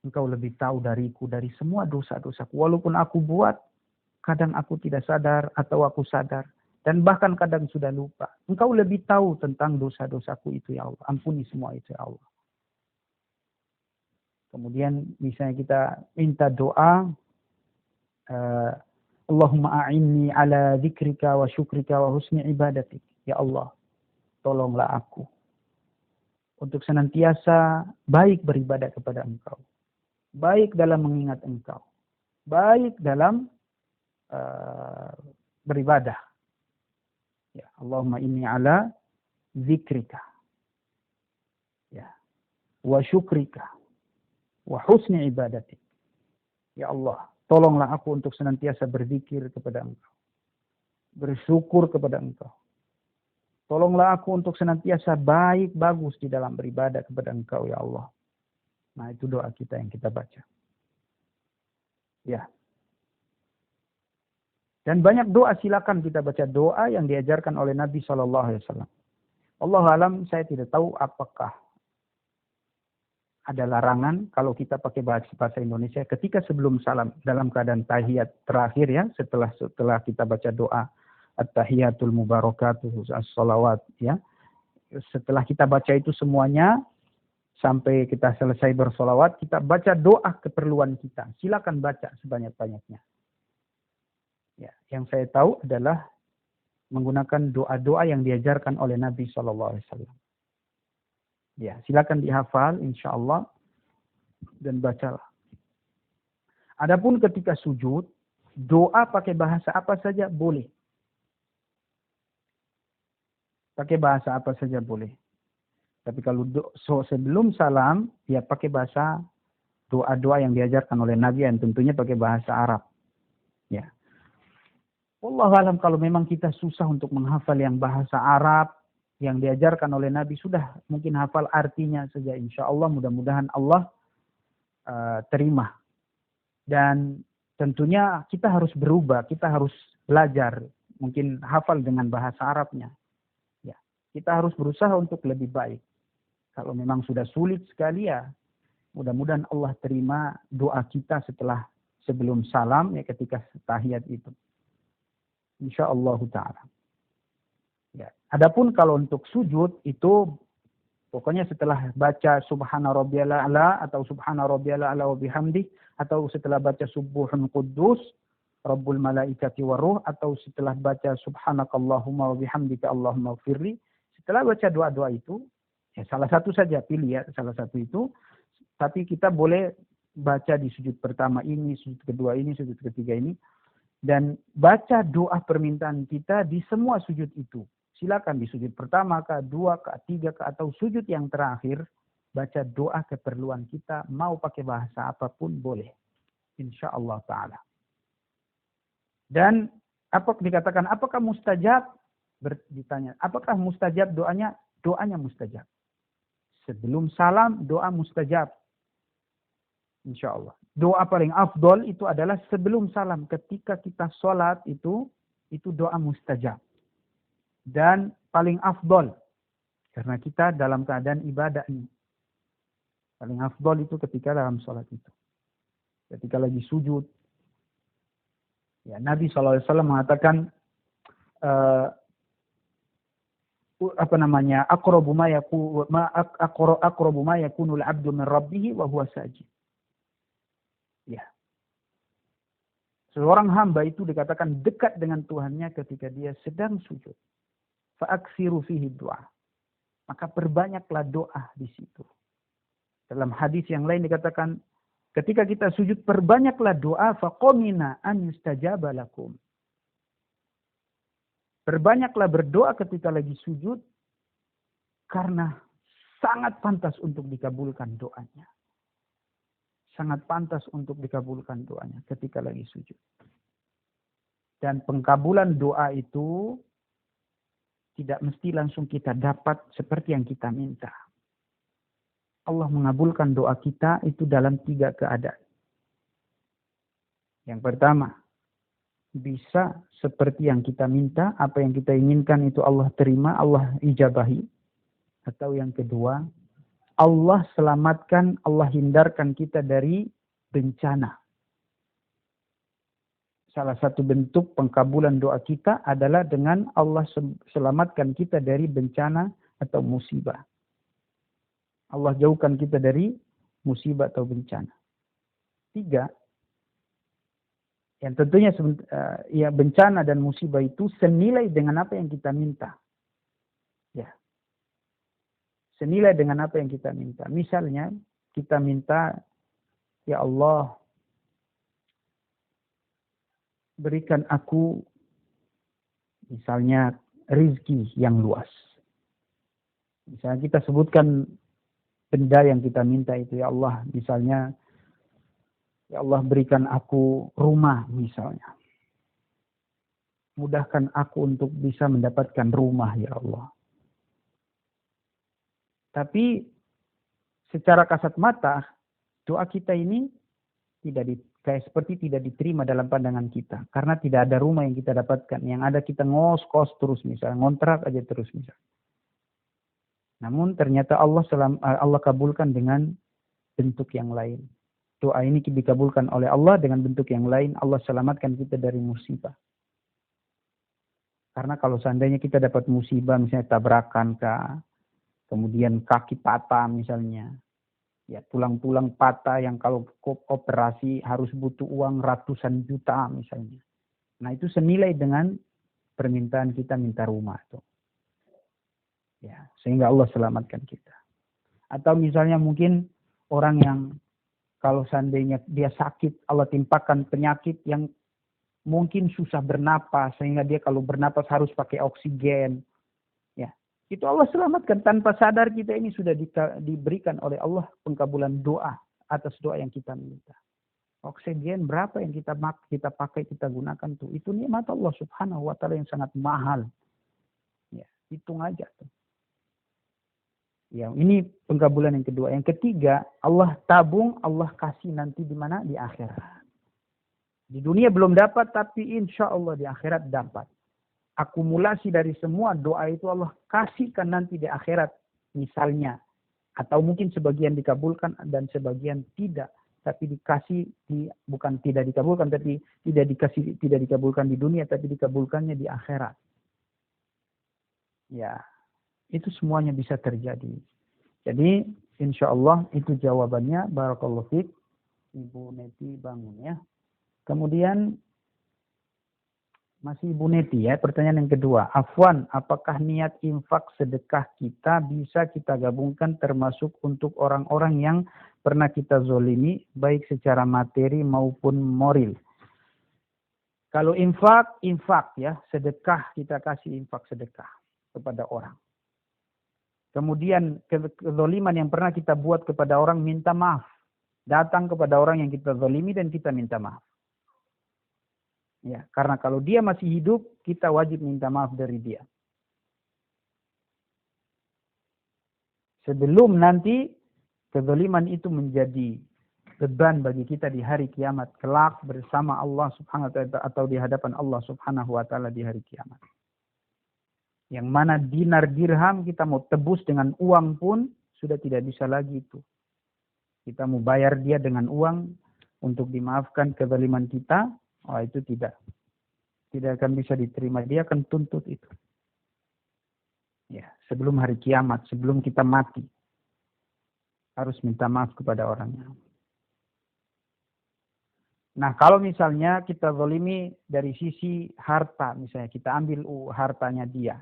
Engkau lebih tahu dariku dari semua dosa-dosaku. Walaupun aku buat, kadang aku tidak sadar atau aku sadar. Dan bahkan kadang sudah lupa. Engkau lebih tahu tentang dosa-dosaku itu, ya Allah. Ampuni semua itu, ya Allah. Kemudian misalnya kita minta doa. Allahumma a'inni ala dzikrika wa syukrika wa husni ibadatik. Ya Allah, tolonglah aku untuk senantiasa baik beribadah kepada Engkau. Baik dalam mengingat Engkau. Baik dalam beribadah. Ya, Allahumma inni ala zikrika. Ya. Wa syukrika. Wa husni ibadatik. Ya Allah, tolonglah aku untuk senantiasa berzikir kepada Engkau. Bersyukur kepada Engkau. Tolonglah aku untuk senantiasa baik, bagus di dalam beribadah kepada Engkau, ya Allah. Nah, itu doa kita yang kita baca. Ya. Dan banyak doa, silakan kita baca doa yang diajarkan oleh Nabi SAW. Allah alam, saya tidak tahu apakah ada larangan kalau kita pakai bahasa Indonesia ketika sebelum salam dalam keadaan tahiyat terakhir, ya, setelah kita baca doa at-tahiyatul mubarakatuh as-salawat, ya. Setelah kita baca itu semuanya sampai kita selesai bersolawat, kita baca doa keperluan kita. Silakan baca sebanyak-banyaknya. Ya, yang saya tahu adalah menggunakan doa-doa yang diajarkan oleh Nabi SAW. Ya, silakan dihafal, insya Allah, dan bacalah. Adapun ketika sujud, doa pakai bahasa apa saja boleh. Pakai bahasa apa saja boleh. Tapi kalau sebelum salam, ya pakai bahasa doa-doa yang diajarkan oleh Nabi, yang tentunya pakai bahasa Arab. Ya. Wallahu alam, kalau memang kita susah untuk menghafal yang bahasa Arab yang diajarkan oleh Nabi, sudah mungkin hafal artinya saja. Insya Allah, mudah-mudahan Allah terima. Dan tentunya kita harus berubah, kita harus belajar, mungkin hafal dengan bahasa Arabnya. Ya, kita harus berusaha untuk lebih baik. Kalau memang sudah sulit sekali ya, mudah-mudahan Allah terima doa kita sebelum salam ya ketika tahiyat itu. Insyaallah taala. Ya. Adapun kalau untuk sujud itu pokoknya setelah baca subhana rabbiyal a'la atau subhana rabbiyal a'la wa bihamdi atau setelah baca subuhun quddus rabbul malaikati waruh atau setelah baca subhanakallahumma wa bihamdika allahumma ighfirli, setelah baca doa-doa itu ya salah satu saja pilih ya, salah satu itu, tapi kita boleh baca di sujud pertama ini, sujud kedua ini, sujud ketiga ini, dan baca doa permintaan kita di semua sujud itu. Silakan di sujud pertama, kedua, ketiga, atau sujud yang terakhir, baca doa keperluan kita, mau pakai bahasa apapun boleh. Insyaallah ta'ala. Dan apa dikatakan, apakah mustajab? Ditanya, apakah mustajab doanya? Doanya mustajab. Sebelum salam, doa mustajab. Insyaallah. Doa paling afdol itu adalah sebelum salam. Ketika kita sholat itu doa mustajab. Dan paling afdol. Karena kita dalam keadaan ibadah ini. Paling afdol itu ketika dalam sholat itu. Ketika lagi sujud. Ya, Nabi SAW mengatakan, aqrabu ma yakunul abdu min rabbih wa huwa sajid. Ya. Seorang hamba itu dikatakan dekat dengan Tuhannya ketika dia sedang sujud. Fa'aksiru fihi doa. Maka perbanyaklah doa di situ. Dalam hadis yang lain dikatakan, ketika kita sujud perbanyaklah doa, faqomina an yustajaba lakum. Perbanyaklah berdoa ketika lagi sujud, karena sangat pantas untuk dikabulkan doanya. Sangat pantas untuk dikabulkan doanya ketika lagi sujud. Dan pengkabulan doa itu tidak mesti langsung kita dapat seperti yang kita minta. Allah mengabulkan doa kita itu dalam 3 keadaan. Yang pertama, bisa seperti yang kita minta, apa yang kita inginkan itu Allah terima, Allah ijabahi. Atau yang kedua, Allah selamatkan, Allah hindarkan kita dari bencana. Salah satu bentuk pengkabulan doa kita adalah dengan Allah selamatkan kita dari bencana atau musibah. Allah jauhkan kita dari musibah atau bencana. 3, yang tentunya ya bencana dan musibah itu senilai dengan apa yang kita minta. Ya. Senilai dengan apa yang kita minta. Misalnya kita minta, ya Allah, berikan aku misalnya rizki yang luas. Misalnya kita sebutkan benda yang kita minta itu, ya Allah, misalnya, ya Allah berikan aku rumah misalnya. Mudahkan aku untuk bisa mendapatkan rumah, ya Allah. Tapi secara kasat mata, doa kita ini kayak seperti tidak diterima dalam pandangan kita. Karena tidak ada rumah yang kita dapatkan. Yang ada kita ngos-kos terus misalnya. Ngontrak aja terus misalnya. Namun ternyata Allah kabulkan dengan bentuk yang lain. Doa ini dikabulkan oleh Allah dengan bentuk yang lain. Allah selamatkan kita dari musibah. Karena kalau seandainya kita dapat musibah, misalnya tabrakan kemudian kaki patah misalnya. Ya, tulang-tulang patah yang kalau operasi harus butuh uang ratusan juta misalnya. Nah itu senilai dengan permintaan kita minta rumah tuh. Ya, sehingga Allah selamatkan kita. Atau misalnya mungkin orang yang kalau seandainya dia sakit, Allah timpakan penyakit yang mungkin susah bernapas, sehingga dia kalau bernapas harus pakai oksigen. Ya, itu Allah selamatkan. Tanpa sadar kita ini sudah diberikan oleh Allah pengkabulan doa atas doa yang kita minta. Oksigen berapa yang kita pakai, kita gunakan tuh. Itu nikmat Allah subhanahu wa ta'ala yang sangat mahal. Ya, hitung aja tuh. Ya, ini pengkabulan yang kedua. Yang ketiga, Allah tabung, Allah kasih nanti di mana? Di akhirat. Di dunia belum dapat, tapi insya Allah di akhirat dapat. Akumulasi dari semua doa itu Allah kasihkan nanti di akhirat misalnya. Atau mungkin sebagian dikabulkan dan sebagian tidak. Tapi bukan tidak dikabulkan, tapi tidak dikabulkan di dunia, tapi dikabulkannya di akhirat. Ya, itu semuanya bisa terjadi. Jadi insya Allah itu jawabannya. Barakallahu fiik. Ibu Neti bangun ya. Kemudian masih Ibu Neti ya, pertanyaan yang kedua. Afwan, apakah niat infak sedekah kita bisa kita gabungkan termasuk untuk orang-orang yang pernah kita zolimi, baik secara materi maupun moral? Kalau infak ya, sedekah kita kasih infak sedekah kepada orang. Kemudian kezoliman yang pernah kita buat kepada orang, minta maaf. Datang kepada orang yang kita zolimi dan kita minta maaf. Ya, karena kalau dia masih hidup, kita wajib minta maaf dari dia. Sebelum nanti kezaliman itu menjadi beban bagi kita di hari kiamat kelak bersama Allah Subhanahu wa taala atau di hadapan Allah Subhanahu wa taala di hari kiamat. Yang mana dinar dirham kita mau tebus dengan uang pun sudah tidak bisa lagi itu. Kita mau bayar dia dengan uang untuk dimaafkan kezaliman kita, itu tidak akan bisa diterima. Dia akan tuntut itu. Ya, sebelum hari kiamat, sebelum kita mati, harus minta maaf kepada orangnya. Nah, kalau misalnya kita zalimi dari sisi harta, misalnya kita ambil hartanya dia.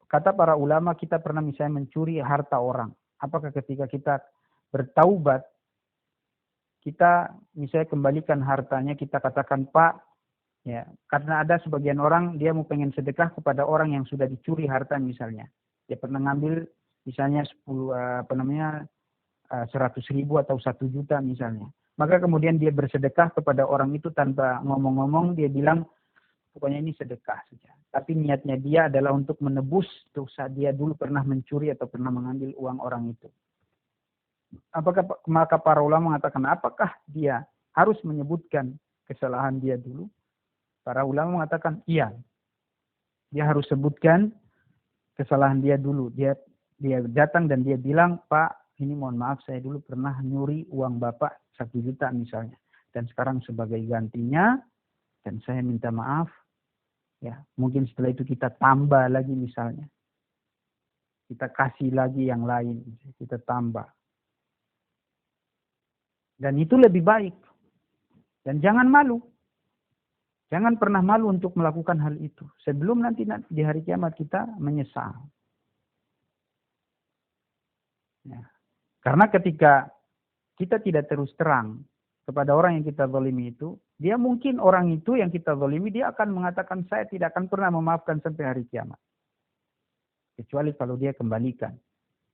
Kata para ulama, kita pernah misalnya mencuri harta orang. Apakah ketika kita bertaubat, kita misalnya kembalikan hartanya, kita katakan, Pak, ya, karena ada sebagian orang dia mau pengen sedekah kepada orang yang sudah dicuri harta misalnya. Dia pernah ngambil misalnya 100.000 atau 1 juta misalnya. Maka kemudian dia bersedekah kepada orang itu tanpa ngomong-ngomong, dia bilang pokoknya ini sedekah saja. Tapi niatnya dia adalah untuk menebus dosa dia dulu pernah mencuri atau pernah mengambil uang orang itu. Maka para ulama mengatakan apakah dia harus menyebutkan kesalahan dia dulu? Para ulama mengatakan iya. Dia harus sebutkan kesalahan dia dulu. Dia datang dan dia bilang, Pak, ini mohon maaf saya dulu pernah nyuri uang Bapak 1 juta misalnya. Dan sekarang sebagai gantinya, dan saya minta maaf. Ya, mungkin setelah itu kita tambah lagi misalnya. Kita kasih lagi yang lain. Kita tambah. Dan itu lebih baik. Dan jangan malu. Jangan pernah malu untuk melakukan hal itu. Sebelum nanti di hari kiamat kita menyesal. Ya. Karena ketika kita tidak terus terang kepada orang yang kita zalimi itu, dia mungkin orang itu yang kita zalimi, dia akan mengatakan saya tidak akan pernah memaafkan sampai hari kiamat. Kecuali kalau dia kembalikan.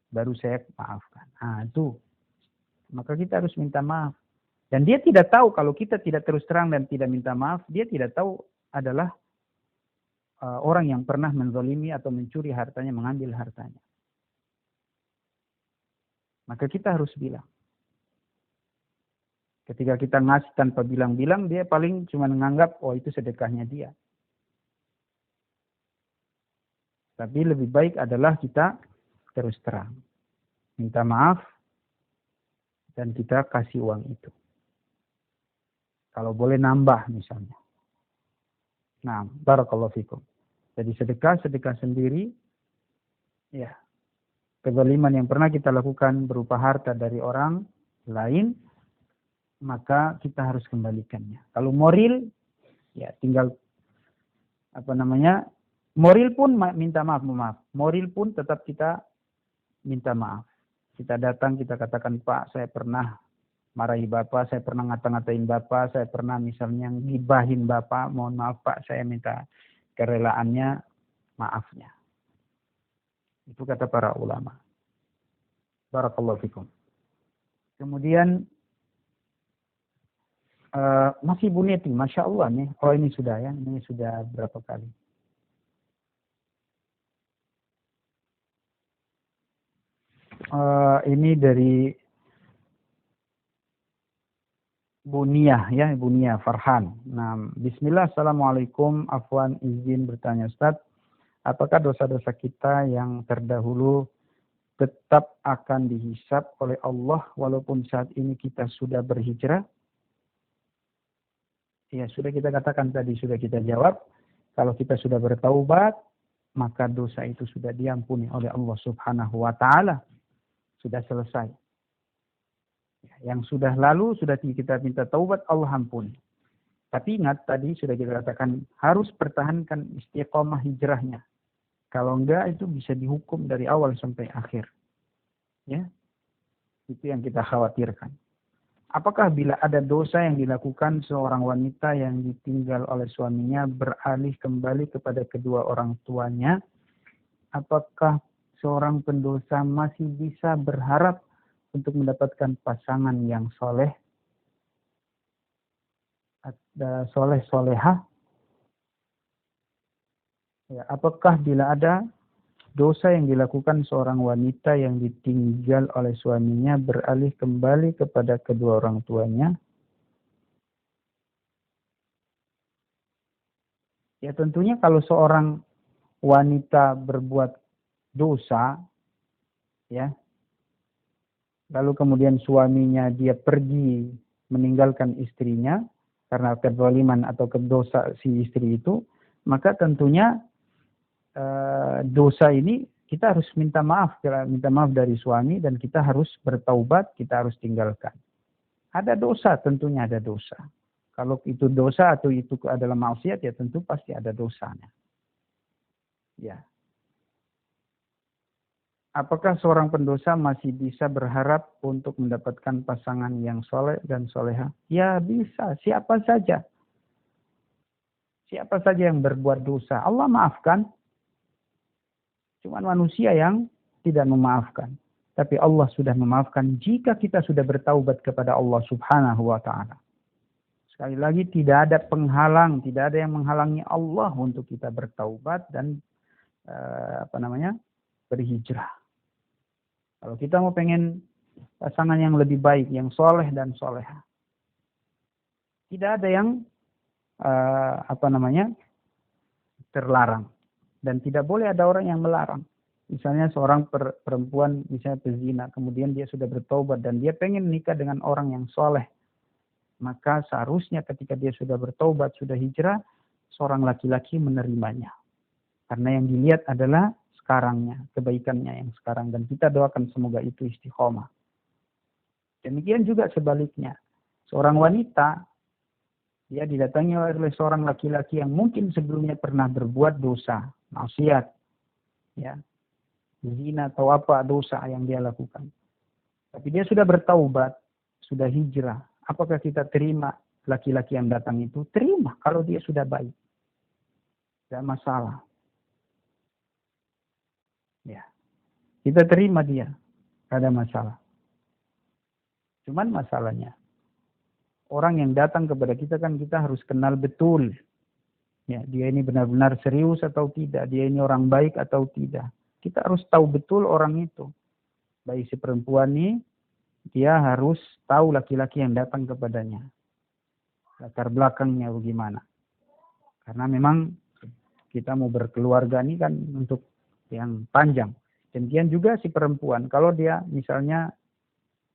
Baru saya maafkan. Itu. Maka kita harus minta maaf. Dan dia tidak tahu kalau kita tidak terus terang dan tidak minta maaf, dia tidak tahu adalah orang yang pernah menzalimi atau mencuri hartanya, mengambil hartanya. Maka kita harus bilang. Ketika kita ngasih tanpa bilang-bilang, dia paling cuma menganggap, itu sedekahnya dia. Tapi lebih baik adalah kita terus terang. Minta maaf, dan kita kasih uang itu. Kalau boleh nambah misalnya. Nah, barakallahu fikum. Jadi sedekah sendiri, ya, kezaliman yang pernah kita lakukan berupa harta dari orang lain, maka kita harus kembalikannya. Kalau moral, ya tinggal moral pun minta maaf. Moral pun tetap kita minta maaf. Kita datang, kita katakan, Pak, saya pernah marahi Bapak, saya pernah ngata-ngatain Bapak, saya pernah misalnya gibahin Bapak, mohon maaf Pak, saya minta kerelaannya, maafnya. Itu kata para ulama. Barakallahu fikum. Kemudian masih Bu Neti, Masya Allah nih. Ini sudah ya, ini sudah berapa kali. Ini Nia ya, Ibu Nia Farhan. Nah, bismillah, assalamualaikum. Afwan izin bertanya Ustaz, apakah dosa-dosa kita yang terdahulu tetap akan dihisab oleh Allah walaupun saat ini kita sudah berhijrah? Ya, sudah kita katakan tadi, sudah kita jawab. Kalau kita sudah bertaubat, maka dosa itu sudah diampuni oleh Allah Subhanahu wa taala. Sudah selesai. Yang sudah lalu sudah kita minta taubat, Allah ampuni. Tapi ingat tadi sudah kita katakan harus pertahankan istiqomah hijrahnya. Kalau enggak itu bisa dihukum dari awal sampai akhir. Ya. Itu yang kita khawatirkan. Apakah bila ada dosa yang dilakukan seorang wanita yang ditinggal oleh suaminya beralih kembali kepada kedua orang tuanya, apakah seorang pendosa masih bisa berharap untuk mendapatkan pasangan yang soleh, soleh-solehah? Ya, apakah bila ada dosa yang dilakukan seorang wanita yang ditinggal oleh suaminya beralih kembali kepada kedua orang tuanya? Ya tentunya kalau seorang wanita berbuat dosa, ya, lalu kemudian suaminya dia pergi meninggalkan istrinya karena kezaliman atau kedosa si istri itu, maka tentunya dosa ini kita harus minta maaf dari suami dan kita harus bertaubat, kita harus tinggalkan. Ada dosa, tentunya ada dosa. Kalau itu dosa atau itu adalah maksiat, ya tentu pasti ada dosanya. Ya. Apakah seorang pendosa masih bisa berharap untuk mendapatkan pasangan yang soleh dan soleha? Ya bisa, siapa saja. Siapa saja yang berbuat dosa, Allah maafkan. Cuman manusia yang tidak memaafkan. Tapi Allah sudah memaafkan jika kita sudah bertaubat kepada Allah Subhanahu wa taala. Sekali lagi tidak ada penghalang, tidak ada yang menghalangi Allah untuk kita bertaubat dan berhijrah. Kalau kita mau pengen pasangan yang lebih baik, yang soleh dan soleha, tidak ada yang terlarang. Dan tidak boleh ada orang yang melarang. Misalnya seorang perempuan misalnya pezina, kemudian dia sudah bertobat dan dia pengen nikah dengan orang yang soleh. Maka seharusnya ketika dia sudah bertobat, sudah hijrah, seorang laki-laki menerimanya. Karena yang dilihat adalah sekarangnya, kebaikannya yang sekarang. Dan kita doakan semoga itu istiqomah. Demikian juga sebaliknya. Seorang wanita, dia didatangi oleh seorang laki-laki yang mungkin sebelumnya pernah berbuat dosa, maksiat, ya, zina atau apa dosa yang dia lakukan. Tapi dia sudah bertaubat, sudah hijrah. Apakah kita terima laki-laki yang datang itu? Terima kalau dia sudah baik. Tidak masalah. Ya. Kita terima dia. Tidak ada masalah. Cuman masalahnya, orang yang datang kepada kita kan kita harus kenal betul. Ya, dia ini benar-benar serius atau tidak. Dia ini orang baik atau tidak. Kita harus tahu betul orang itu. Baik si perempuan ini, dia harus tahu laki-laki yang datang kepadanya. Latar belakangnya bagaimana. Karena memang kita mau berkeluarga ini kan untuk yang panjang. Demikian juga si perempuan. Kalau dia misalnya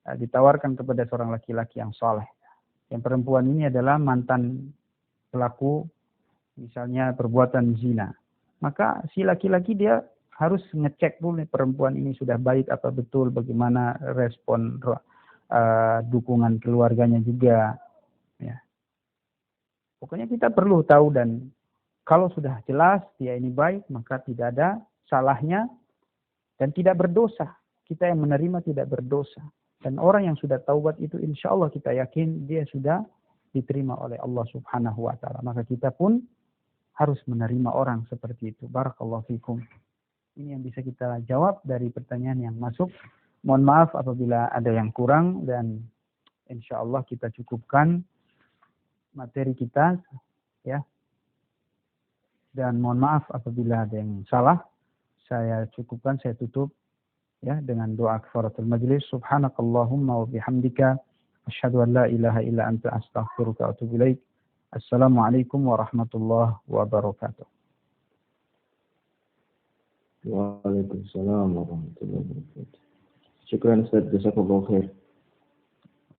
ditawarkan kepada seorang laki-laki yang soleh. Yang perempuan ini adalah mantan pelaku misalnya perbuatan zina. Maka si laki-laki dia harus ngecek dulu nih perempuan ini sudah baik apa betul, bagaimana respon dukungan keluarganya juga. Ya. Pokoknya kita perlu tahu dan kalau sudah jelas dia ini baik maka tidak ada salahnya dan tidak berdosa. Kita yang menerima tidak berdosa. Dan orang yang sudah taubat itu insya Allah kita yakin dia sudah diterima oleh Allah Subhanahu wa taala. Maka kita pun harus menerima orang seperti itu. Barakallahu fikum. Ini yang bisa kita jawab dari pertanyaan yang masuk. Mohon maaf apabila ada yang kurang dan insya Allah kita cukupkan materi kita, ya. Dan mohon maaf apabila ada yang salah. Saya cukupkan, saya tutup ya dengan doa kafaratul majlis. Subhanakallahumma wa bihamdika Asyhadu an la ilaha illa anta astaghfiruka wa atubu ilaik. Assalamualaikum warahmatullahi wabarakatuh. Waalaikumsalam warahmatullahi wabarakatuh. Syukran Ustaz, jazakallahu khair.